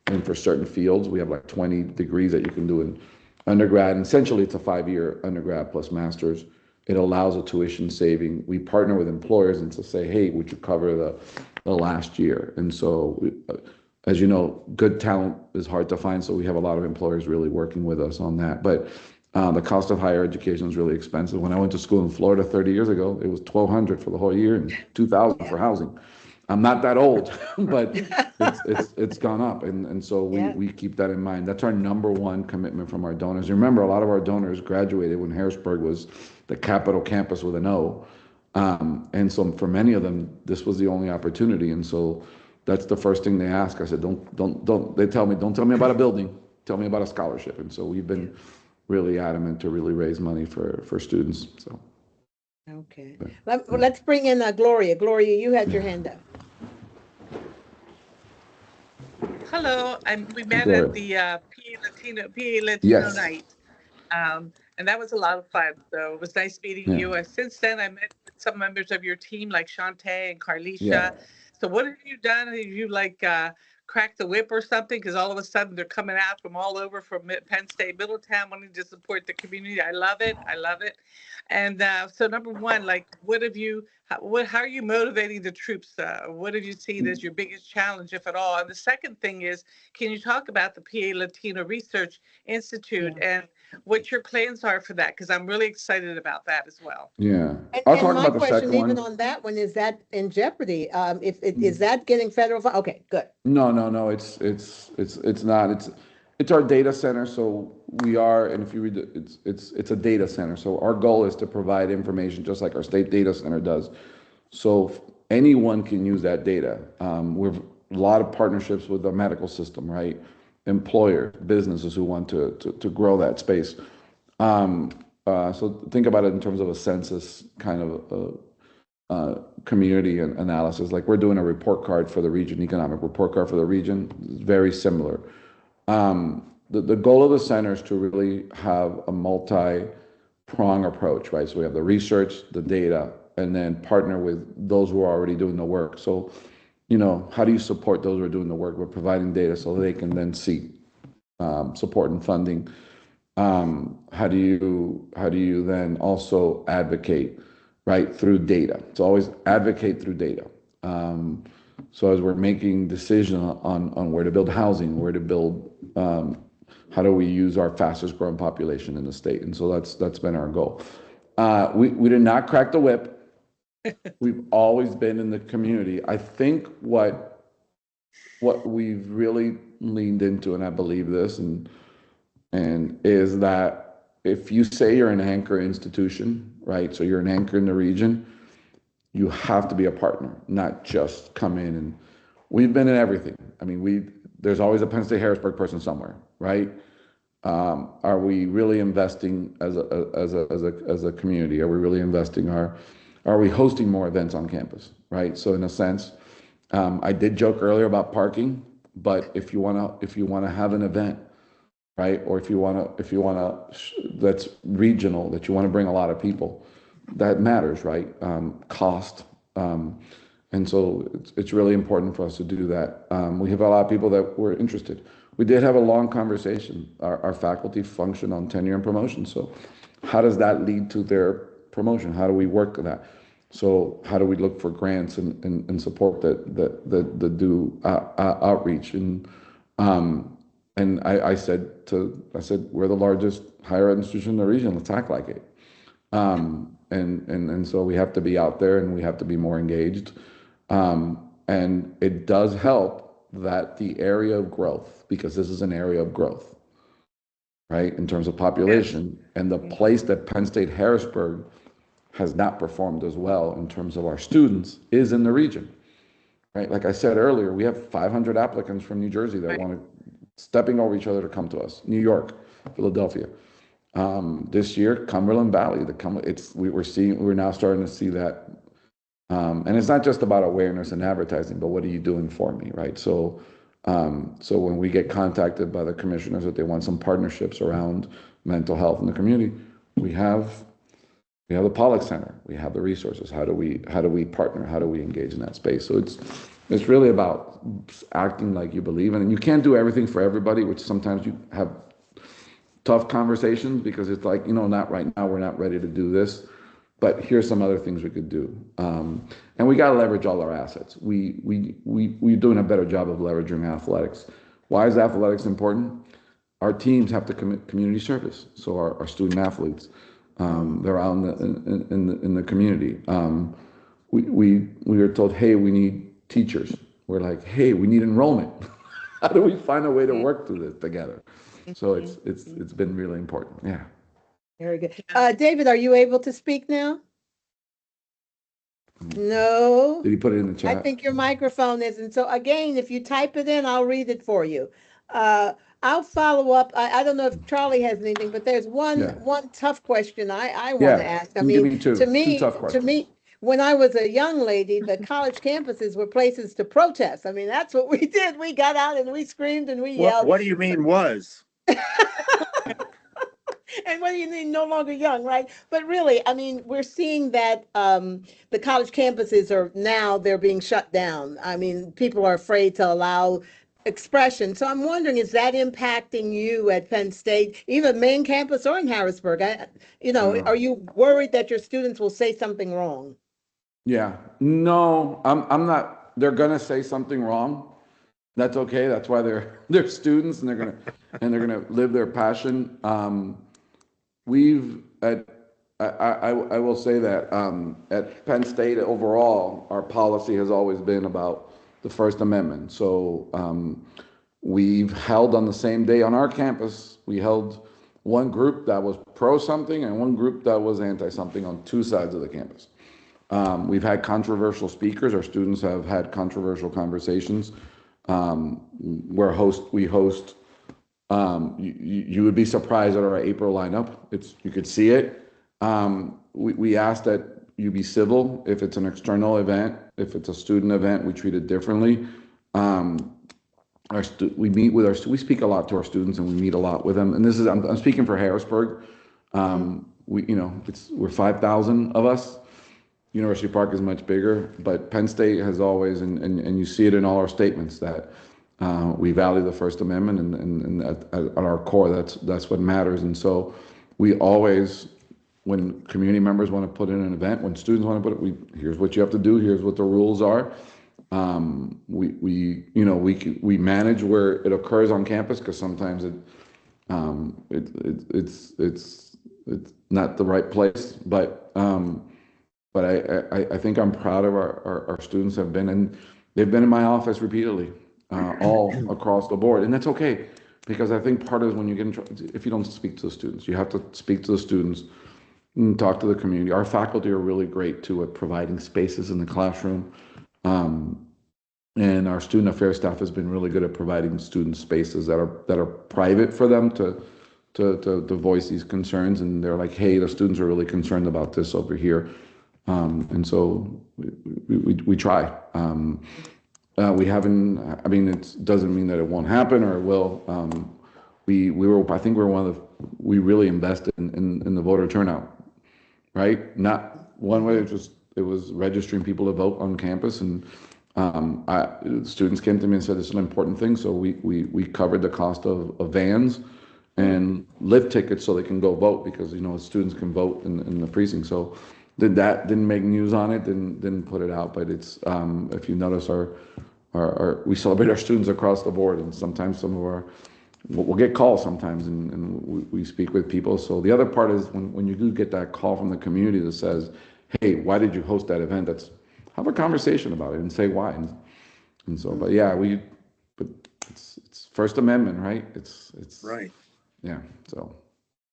Speaker 2: And for certain fields, we have like 20 degrees that you can do in undergrad. And essentially, it's a 5-year undergrad plus master's. It allows a tuition saving. We partner with employers and to say, hey, would you cover the last year? And so, as you know, good talent is hard to find. So we have a lot of employers really working with us on that. But the cost of higher education is really expensive. When I went to school in Florida 30 years ago, it was $1,200 for the whole year and $2,000 for housing. I'm not that old, but it's gone up, and so we keep that in mind. That's our number one commitment from our donors. Remember, a lot of our donors graduated when Harrisburg was the capital campus with an O, and so for many of them, this was the only opportunity, and so that's the first thing they ask. I said, don't. They tell me, don't tell me about a building, tell me about a scholarship, and so we've been really adamant to really raise money for students. So.
Speaker 1: Okay, let's bring in Gloria. Gloria, you had your hand up.
Speaker 8: Hello, we met
Speaker 2: Gloria.
Speaker 8: at the PA Latino
Speaker 2: Yes.
Speaker 8: night, and that was a lot of fun. So it was nice meeting you. Since then, I met some members of your team, like Shantae and Carlicia.
Speaker 2: Yeah.
Speaker 8: So what have you done? Have you cracked the whip or something? Because all of a sudden they're coming out from all over from Penn State, Middletown, wanting to support the community. I love it. I love it. And so number one, how are you motivating the troops? What have you seen as your biggest challenge, if at all? And the second thing is, can you talk about the PA Latino Research Institute and what your plans are for that? Because I'm really excited about that as well.
Speaker 2: Yeah, I'll talk about the second one.
Speaker 1: Even on that one, is that in jeopardy? Is that getting federal funding? Okay, good.
Speaker 2: No. It's not. It's our data center. So we are, and if you read it, it's a data center. So our goal is to provide information just like our state data center does. So anyone can use that data. We've a lot of partnerships with the medical system, right? Employers, businesses who want to grow that space. So think about it in terms of a census kind of community analysis. Like we're doing a report card for the region, economic report card for the region. It's very similar. The goal of the center is to really have a multi-prong approach, right? So we have the research, the data, and then partner with those who are already doing the work. So, how do you support those who are doing the work? We're providing data so they can then seek support and funding. How do you then also advocate, right, through data? It's always advocate through data. So as we're making decisions on where to build housing, where to build, how do we use our fastest growing population in the state? And so that's been our goal. We did not crack the whip. We've always been in the community. I think what we've really leaned into, and I believe this, and is that if you say you're an anchor institution, right? So you're an anchor in the region, you have to be a partner, not just come in. And we've been in everything. I mean, there's always a Penn State Harrisburg person somewhere, right? Are we really investing as a community? Are we really investing? Are we hosting more events on campus, right? So in a sense, I did joke earlier about parking, but if you wanna have an event, right? Or if you wanna that's regional, that you wanna bring a lot of people, that matters, right? Cost, and so it's really important for us to do that. We have a lot of people that were interested. We did have a long conversation. Our faculty function on tenure and promotion. So how does that lead to their promotion? How do we work on that? So how do we look for grants and support that do outreach? And I said we're the largest higher ed institution in the region. Let's act like it. And so we have to be out there and we have to be more engaged. And it does help that the area of growth, because this is an area of growth, right, in terms of population, and the place that Penn State Harrisburg has not performed as well in terms of our students is in the region, right? Like I said earlier, we have 500 applicants from New Jersey that want to, stepping over each other to come to us. New York, Philadelphia. This year, Cumberland Valley, we're now starting to see that. And it's not just about awareness and advertising, but what are you doing for me, right? So when we get contacted by the commissioners that they want some partnerships around mental health in the community, we have the Pollock Center, we have the resources. How do we partner? How do we engage in that space? So It's really about acting like you believe in it. And you can't do everything for everybody, which sometimes you have tough conversations because it's like, not right now, we're not ready to do this, but here's some other things we could do. And we got to leverage all our assets. We're doing a better job of leveraging athletics. Why is athletics important? Our teams have to commit community service. So our student athletes, they're out in the community. We were told, hey, we need teachers. We're like, hey, we need enrollment. How do we find a way to work through this together? So it's been really important. Yeah.
Speaker 1: Very good. David, are you able to speak now? No.
Speaker 2: Did he put it in the chat?
Speaker 1: I think your microphone isn't. So again, if you type it in, I'll read it for you. I'll follow up. I don't know if Charlie has anything, but there's one tough question I want to ask. I
Speaker 2: give
Speaker 1: mean,
Speaker 2: me two tough questions.
Speaker 1: When I was a young lady, the college campuses were places to protest. I mean, that's what we did. We got out and we screamed and we yelled.
Speaker 5: What do you mean was?
Speaker 1: And what do you mean no longer young, right? But really, I mean, we're seeing that the college campuses they're being shut down. I mean, people are afraid to allow expression. So I'm wondering, is that impacting you at Penn State, either main campus or in Harrisburg? Are you worried that your students will say something wrong?
Speaker 2: Yeah, no, I'm not. They're gonna say something wrong. That's okay. That's why they're students, and they're gonna live their passion. I will say that at Penn State overall, our policy has always been about the First Amendment. So we've held on the same day on our campus, we held one group that was pro something and one group that was anti something on two sides of the campus. We've had controversial speakers. Our students have had controversial conversations. We host. You would be surprised at our April lineup. You could see it. We ask that you be civil. If it's an external event, if it's a student event, we treat it differently. We meet with we speak a lot to our students and we meet a lot with them. And this is, I'm speaking for Harrisburg. We're 5,000 of us. University Park is much bigger, but Penn State has always, and you see it in all our statements, that we value the First Amendment, and at our core, that's what matters. And so we always, when community members want to put in an event, when students want to put it, here's what you have to do, here's what the rules are. We manage where it occurs on campus, because sometimes it's not the right place, but I think I'm proud of our students have been, and they've been in my office repeatedly, all across the board. And that's okay, because I think part of when you get in trouble, if you don't speak to the students, you have to speak to the students and talk to the community. Our faculty are really great too at providing spaces in the classroom. And our student affairs staff has been really good at providing student spaces that are private for them to voice these concerns. And they're like, hey, the students are really concerned about this over here. And so we try. We haven't, it doesn't mean that it won't happen or it will. I think we really invested in the voter turnout, right? Not one way, it was registering people to vote on campus. And students came to me and said, this is an important thing. So we covered the cost of vans and lift tickets so they can go vote, because, students can vote in the precinct. So didn't make news on it, didn't put it out, but it's, if you notice, we celebrate our students across the board, and sometimes we'll get calls sometimes, and we speak with people. So the other part is when you do get that call from the community that says, hey, why did you host that event? Have a conversation about it and say why. And so, but yeah, but it's First Amendment, right? It's
Speaker 5: right.
Speaker 2: Yeah. So.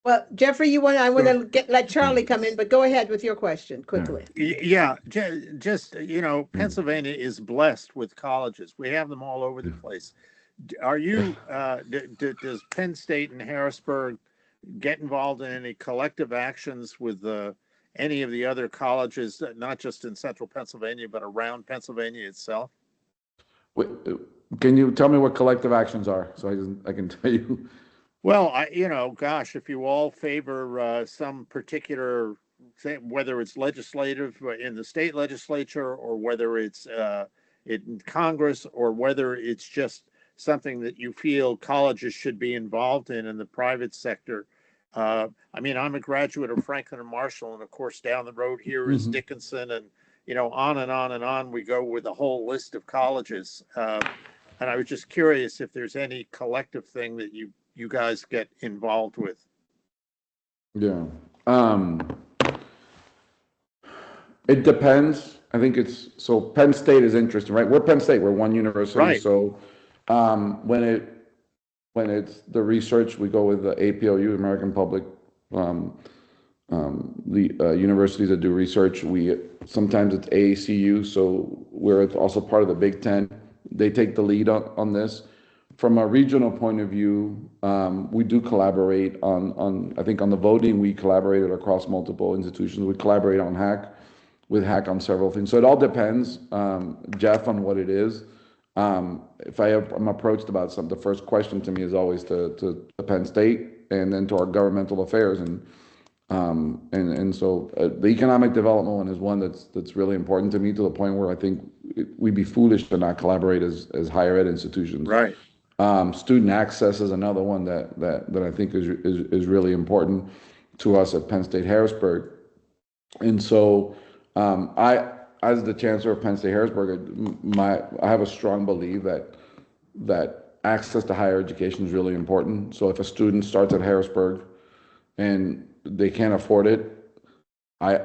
Speaker 1: Well, Jeffrey, I want to let Charlie come in, but go ahead with your question quickly.
Speaker 5: Yeah, just Pennsylvania is blessed with colleges. We have them all over the place. Are you? Does Penn State and Harrisburg get involved in any collective actions with any of the other colleges, not just in central Pennsylvania, but around Pennsylvania itself?
Speaker 2: Can you tell me what collective actions are, so I can tell you?
Speaker 5: Well, if you all favor some particular thing, whether it's legislative in the state legislature or whether it's it in Congress, or whether it's just something that you feel colleges should be involved in the private sector. I mean, I'm a graduate of Franklin and Marshall, and of course, down the road here is Dickinson, and on and on and on we go with a whole list of colleges. And I was just curious if there's any collective thing that you guys get involved with.
Speaker 2: Yeah. It depends. I think so Penn State is interesting, right? We're Penn State, we're one university.
Speaker 5: Right.
Speaker 2: So when it's the research, we go with the APLU, American Public, the universities that do research. Sometimes it's AACU, so we're also part of the Big Ten. They take the lead on this. From a regional point of view, we do collaborate I think on the voting, we collaborated across multiple institutions. We collaborate on with HAC on several things. So it all depends, Jeff, on what it is. If I'm approached about something, the first question to me is always to Penn State and then to our governmental affairs. And so the economic development one is one that's really important to me, to the point where I think we'd be foolish to not collaborate as higher ed institutions.
Speaker 5: Right.
Speaker 2: Student access is another one that I think is really important to us at Penn State Harrisburg. And so as the chancellor of Penn State Harrisburg, I have a strong belief that access to higher education is really important. So if a student starts at Harrisburg and they can't afford it, I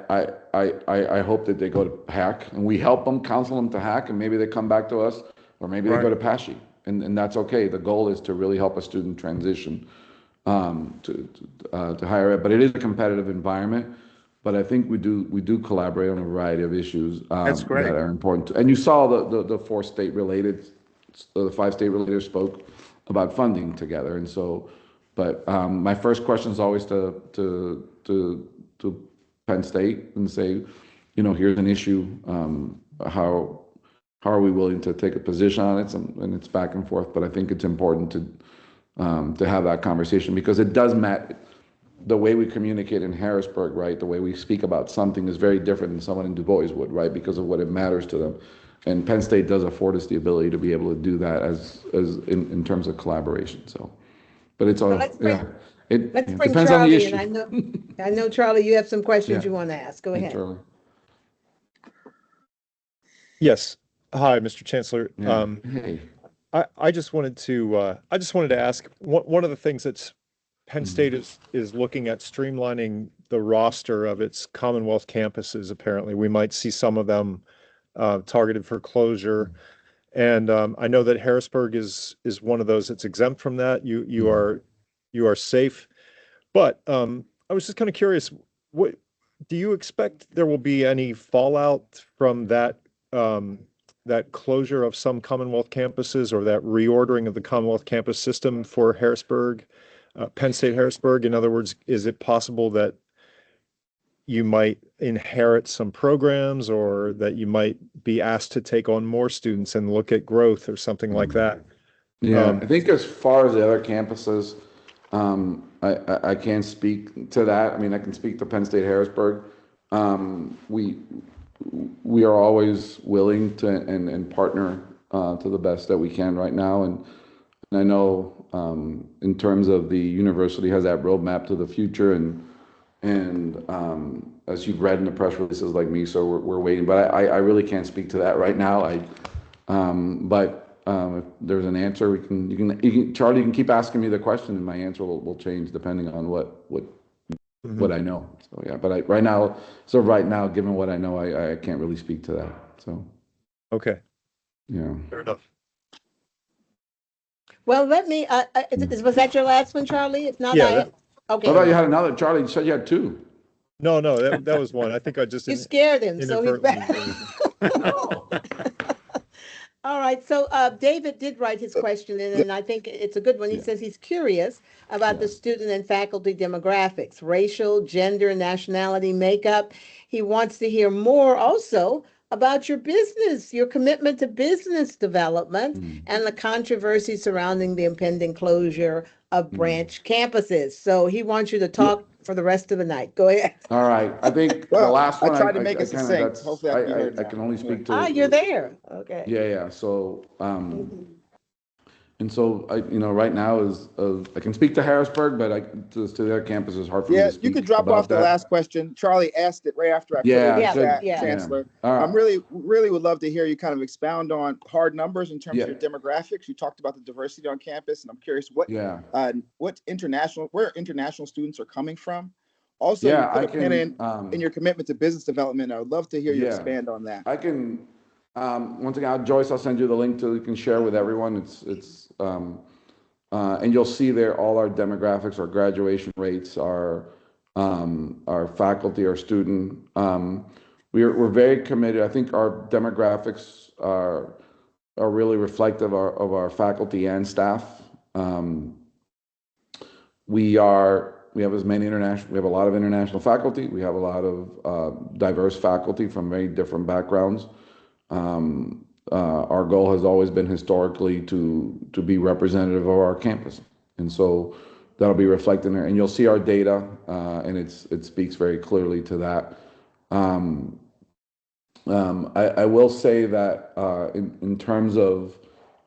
Speaker 2: hope that they go to HAC, and we help them, counsel them to HAC, and maybe they come back to us, or maybe they go to PASHI, and that's okay. The goal is to really help a student transition to higher ed, but it is a competitive environment. But I think we do collaborate on a variety of issues
Speaker 5: That's great.
Speaker 2: that are important. And you saw the 4 state related, the 5 state related spoke about funding together. And so, but my first question is always to Penn State and say, here's an issue. How are we willing to take a position on it? And it's back and forth. But I think it's important to have that conversation, because it does matter. The way we communicate in Harrisburg, right? The way we speak about something is very different than someone in Du Bois would, right? Because of what it matters to them. And Penn State does afford us the ability to be able to do that as in terms of collaboration. So, but it's all,
Speaker 1: let's bring
Speaker 2: depends
Speaker 1: Charlie,
Speaker 2: on the issue.
Speaker 1: and I know Charlie, you have some questions you want to ask. Go ahead.
Speaker 2: Charlie.
Speaker 9: Yes. Hi, Mr. Chancellor.
Speaker 2: Yeah. Hey.
Speaker 9: I just wanted to ask, one of the things that's Penn State is looking at streamlining the roster of its Commonwealth campuses. Apparently, we might see some of them targeted for closure, and I know that Harrisburg is one of those that's exempt from that. You are safe, but I was just kind of curious. What do you expect there will be any fallout from that that closure of some Commonwealth campuses, or that reordering of the Commonwealth campus system for Harrisburg? Penn State Harrisburg? In other words, is it possible that you might inherit some programs, or that you might be asked to take on more students and look at growth or something like that?
Speaker 2: Yeah, I think as far as the other campuses, I can't speak to that. I mean, I can speak to Penn State Harrisburg. We are always willing to and partner to the best that we can right now, and I know in terms of the university has that roadmap to the future, and as you've read in the press releases like me, so we're waiting. But I really can't speak to that right now. If there's an answer, you can Charlie, you can keep asking me the question, and my answer will change depending on what I know. So yeah, but right now, given what I know, I can't really speak to that. So
Speaker 9: okay,
Speaker 2: yeah,
Speaker 9: fair enough.
Speaker 1: Well, let me, was that your last one, Charlie? If not,
Speaker 9: Yeah,
Speaker 1: okay.
Speaker 2: I thought you had another. Charlie, you said you had 2.
Speaker 9: No, that was one. I think I just
Speaker 1: You scared him, so he's back. All right, so David did write his question in, and I think it's a good one. He says he's curious about the student and faculty demographics, racial, gender, nationality, makeup. He wants to hear more also about your business, your commitment to business development, and the controversy surrounding the impending closure of branch campuses. So he wants you to talk for the rest of the night. Go ahead.
Speaker 2: All right. I think the
Speaker 10: Well,
Speaker 2: last
Speaker 10: I
Speaker 2: one,
Speaker 10: tried to make it
Speaker 2: kinda-
Speaker 10: succinct. Hopefully I can be heard
Speaker 2: I
Speaker 10: now.
Speaker 2: can only speak to.
Speaker 1: Ah, you're there. Okay.
Speaker 2: Yeah. So,
Speaker 1: Mhm.
Speaker 2: and so right now I can speak to Harrisburg, but to their campus is hard for me
Speaker 10: Yeah,
Speaker 2: to
Speaker 10: you
Speaker 2: speak
Speaker 10: could drop
Speaker 2: about
Speaker 10: off the
Speaker 2: that.
Speaker 10: last question. Charlie asked it right after I put it
Speaker 2: Yeah,
Speaker 10: in the
Speaker 1: Yeah,
Speaker 10: chat,
Speaker 1: yeah.
Speaker 10: Chancellor.
Speaker 2: All right.
Speaker 10: I'm really would love to hear you kind of expound on hard numbers in terms
Speaker 2: Yeah.
Speaker 10: of your demographics. You talked about the diversity on campus, and I'm curious where international students are coming from. Also, you
Speaker 2: Yeah,
Speaker 10: put
Speaker 2: I
Speaker 10: a pin
Speaker 2: can.
Speaker 10: in your commitment to business development. I would love to hear you
Speaker 2: Yeah.
Speaker 10: expand on that.
Speaker 2: I can. Once again, Joyce, I'll send you the link you can share with everyone. And you'll see there all our demographics, our graduation rates, our faculty, our student. We're very committed. I think our demographics are really reflective of our faculty and staff. We have as many international. We have a lot of international faculty. We have a lot of diverse faculty from very different backgrounds. Our goal has always been historically to be representative of our campus, and so that'll be reflected there. And you'll see our data, and it speaks very clearly to that. I will say that in terms of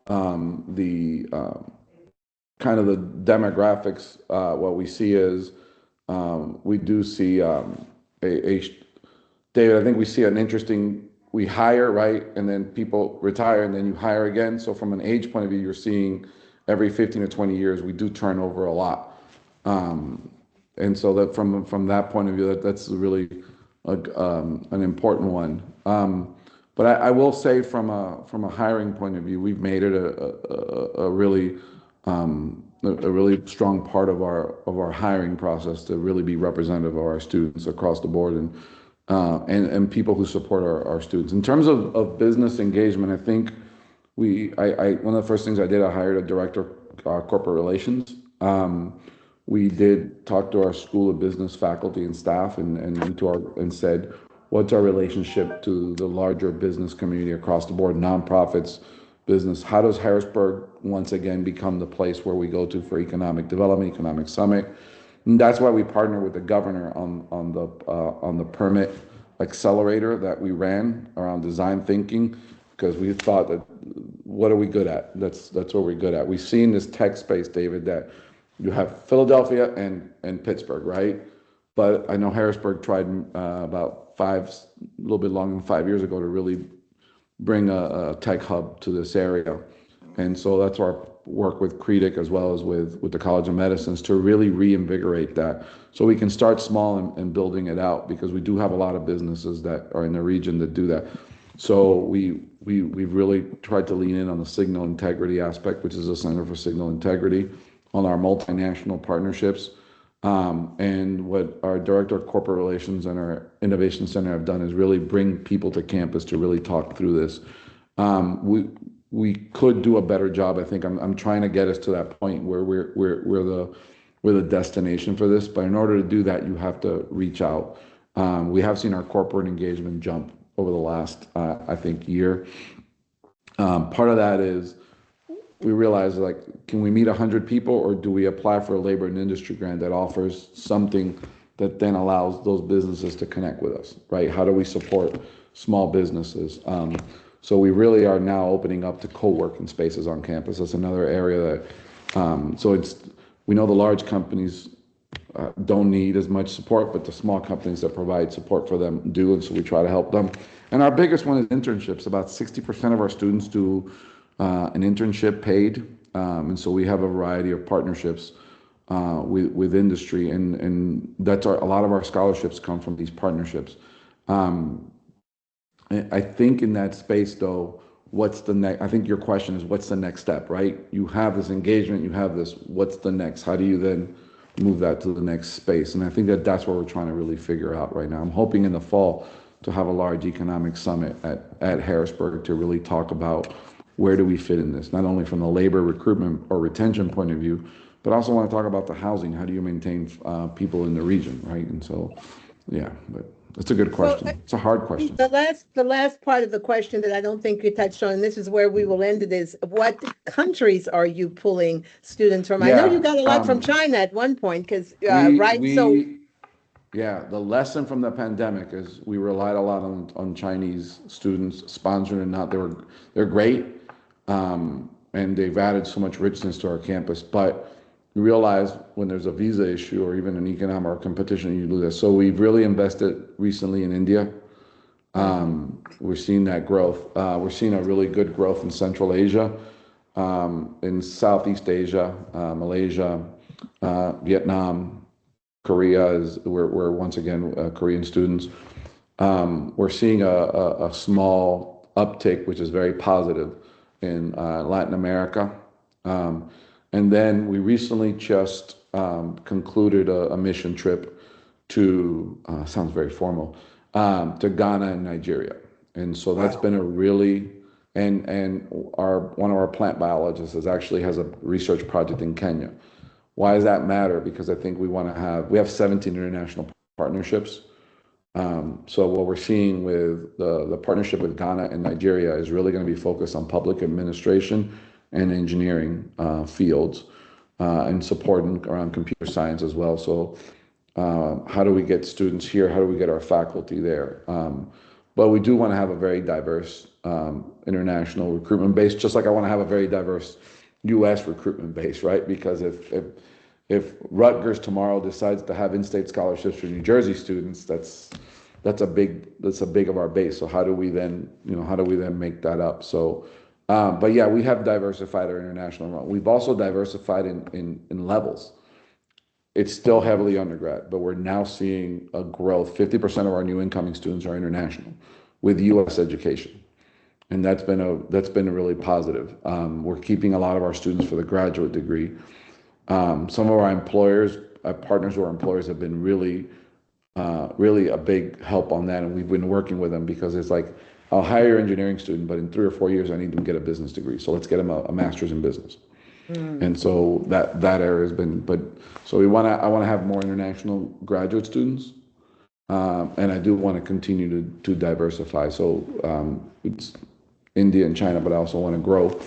Speaker 2: the kind of the demographics, what we see is we do see David, I think we see an interesting. We hire, right? And then people retire and then you hire again. So from an age point of view, you're seeing every 15 or 20 years, we do turn over a lot. And so that from that point of view, that's really an important one. But I will say from a hiring point of view, we've made it a really strong part of our hiring process to really be representative of our students across the board and people who support our students. In terms of business engagement, I think one of the first things I did, I hired a director of corporate relations. We did talk to our School of Business faculty and staff and said, what's our relationship to the larger business community across the board, nonprofits, business? How does Harrisburg once again become the place where we go to for economic development, economic summit? And that's why we partner with the governor on the permit accelerator that we ran around design thinking, because we thought that what are we good at? That's what we're good at. We've seen this tech space, David, that you have Philadelphia and Pittsburgh, right? But I know Harrisburg tried about a little bit longer than 5 years ago to really bring a tech hub to this area. And so that's our work with CREDIC as well as with the College of Medicines to really reinvigorate that. So we can start small and building it out, because we do have a lot of businesses that are in the region that do that. So we've really tried to lean in on the signal integrity aspect, which is a Center for Signal Integrity, on our multinational partnerships. And what our Director of Corporate Relations and our Innovation Center have done is really bring people to campus to really talk through this. We could do a better job. I think I'm trying to get us to that point where we're the destination for this. But in order to do that, you have to reach out. We have seen our corporate engagement jump over the last, I think, year. Part of that is we realize, like, can we meet 100 people, or do we apply for a labor and industry grant that offers something that then allows those businesses to connect with us, right? How do we support small businesses? So we really are now opening up to co-working spaces on campus. That's another area that, we know the large companies don't need as much support, but the small companies that provide support for them do, and so we try to help them. And our biggest one is internships. About 60% of our students do an internship paid, and so we have a variety of partnerships with industry, and that's a lot of our scholarships come from these partnerships. I think in that space, though, what's the next? I think your question is, what's the next step, right? You have this engagement, you have this, what's the next? How do you then move that to the next space? And I think that's what we're trying to really figure out right now. I'm hoping in the fall to have a large economic summit at Harrisburg to really talk about where do we fit in this, not only from the labor recruitment or retention point of view, but also want to talk about the housing. How do you maintain people in the region, right? And so, yeah, but it's a good question. It's a hard question.
Speaker 1: The last part of the question that I don't think you touched on, and this is where we will end it, is what countries are you pulling students from? I know you got a lot from China at one point, because
Speaker 2: Yeah, the lesson from the pandemic is we relied a lot on Chinese students, sponsored or not. They're great, and they've added so much richness to our campus. But you realize when there's a visa issue or even an economic or competition, you lose that. So we've really invested recently in India. We're seeing that growth. We're seeing a really good growth in Central Asia, in Southeast Asia, Malaysia, Vietnam. Korea is we're once again Korean students. We're seeing a small uptick, which is very positive in Latin America. And then we recently just concluded a mission trip to sounds very formal to Ghana and Nigeria, and so that's been a really and one of our plant biologists has a research project in Kenya. Why does that matter? Because I think we have 17 international partnerships. So what we're seeing with the partnership with Ghana and Nigeria is really going to be focused on public administration and engineering fields, and supporting around computer science as well. So how do we get students here? How do we get our faculty there? But we do want to have a very diverse international recruitment base, just like I want to have a very diverse U.S. recruitment base, right? Because if Rutgers tomorrow decides to have in-state scholarships for New Jersey students, that's a big of our base. So how do we then make that up? So, but yeah, we have diversified our international enrollment. We've also diversified in levels. It's still heavily undergrad, but we're now seeing a growth. 50% of our new incoming students are international with U.S. education. And that's been really positive. We're keeping a lot of our students for the graduate degree. Some of our employers, partners who are employers, have been really a big help on that, and we've been working with them because it's like, I'll hire an engineering student, but in 3 or 4 years I need them to get a business degree. So let's get them a master's in business. And so that area has been, so I want to have more international graduate students, and I do want to continue to diversify. So it's India and China, but I also want to grow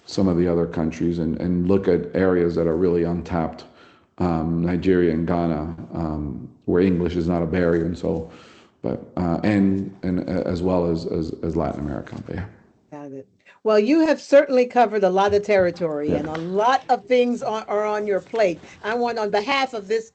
Speaker 2: some of the other countries and look at areas that are really untapped, Nigeria and Ghana, where English is not a barrier, and so, but and as well as Latin America. But yeah.
Speaker 1: Got it. Well, you have certainly covered a lot of territory, and a lot of things are on your plate. I want, on behalf of this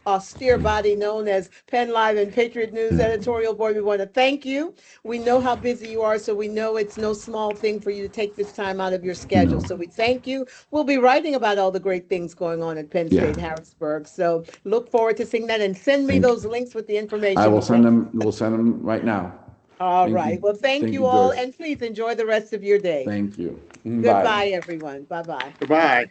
Speaker 1: austere body known as PennLive and Patriot News Editorial Board, we want to thank you. We know how busy you are, so we know it's no small thing for you to take this time out of your schedule. So we thank you. We'll be writing about all the great things going on at Penn State Harrisburg. So look forward to seeing that, and send me those links with the information.
Speaker 2: I will send them. We'll send them right now.
Speaker 1: All right. Well, thank you all, and please enjoy the rest of your day.
Speaker 2: Thank you.
Speaker 1: Goodbye, everyone. Bye-bye.
Speaker 5: Goodbye.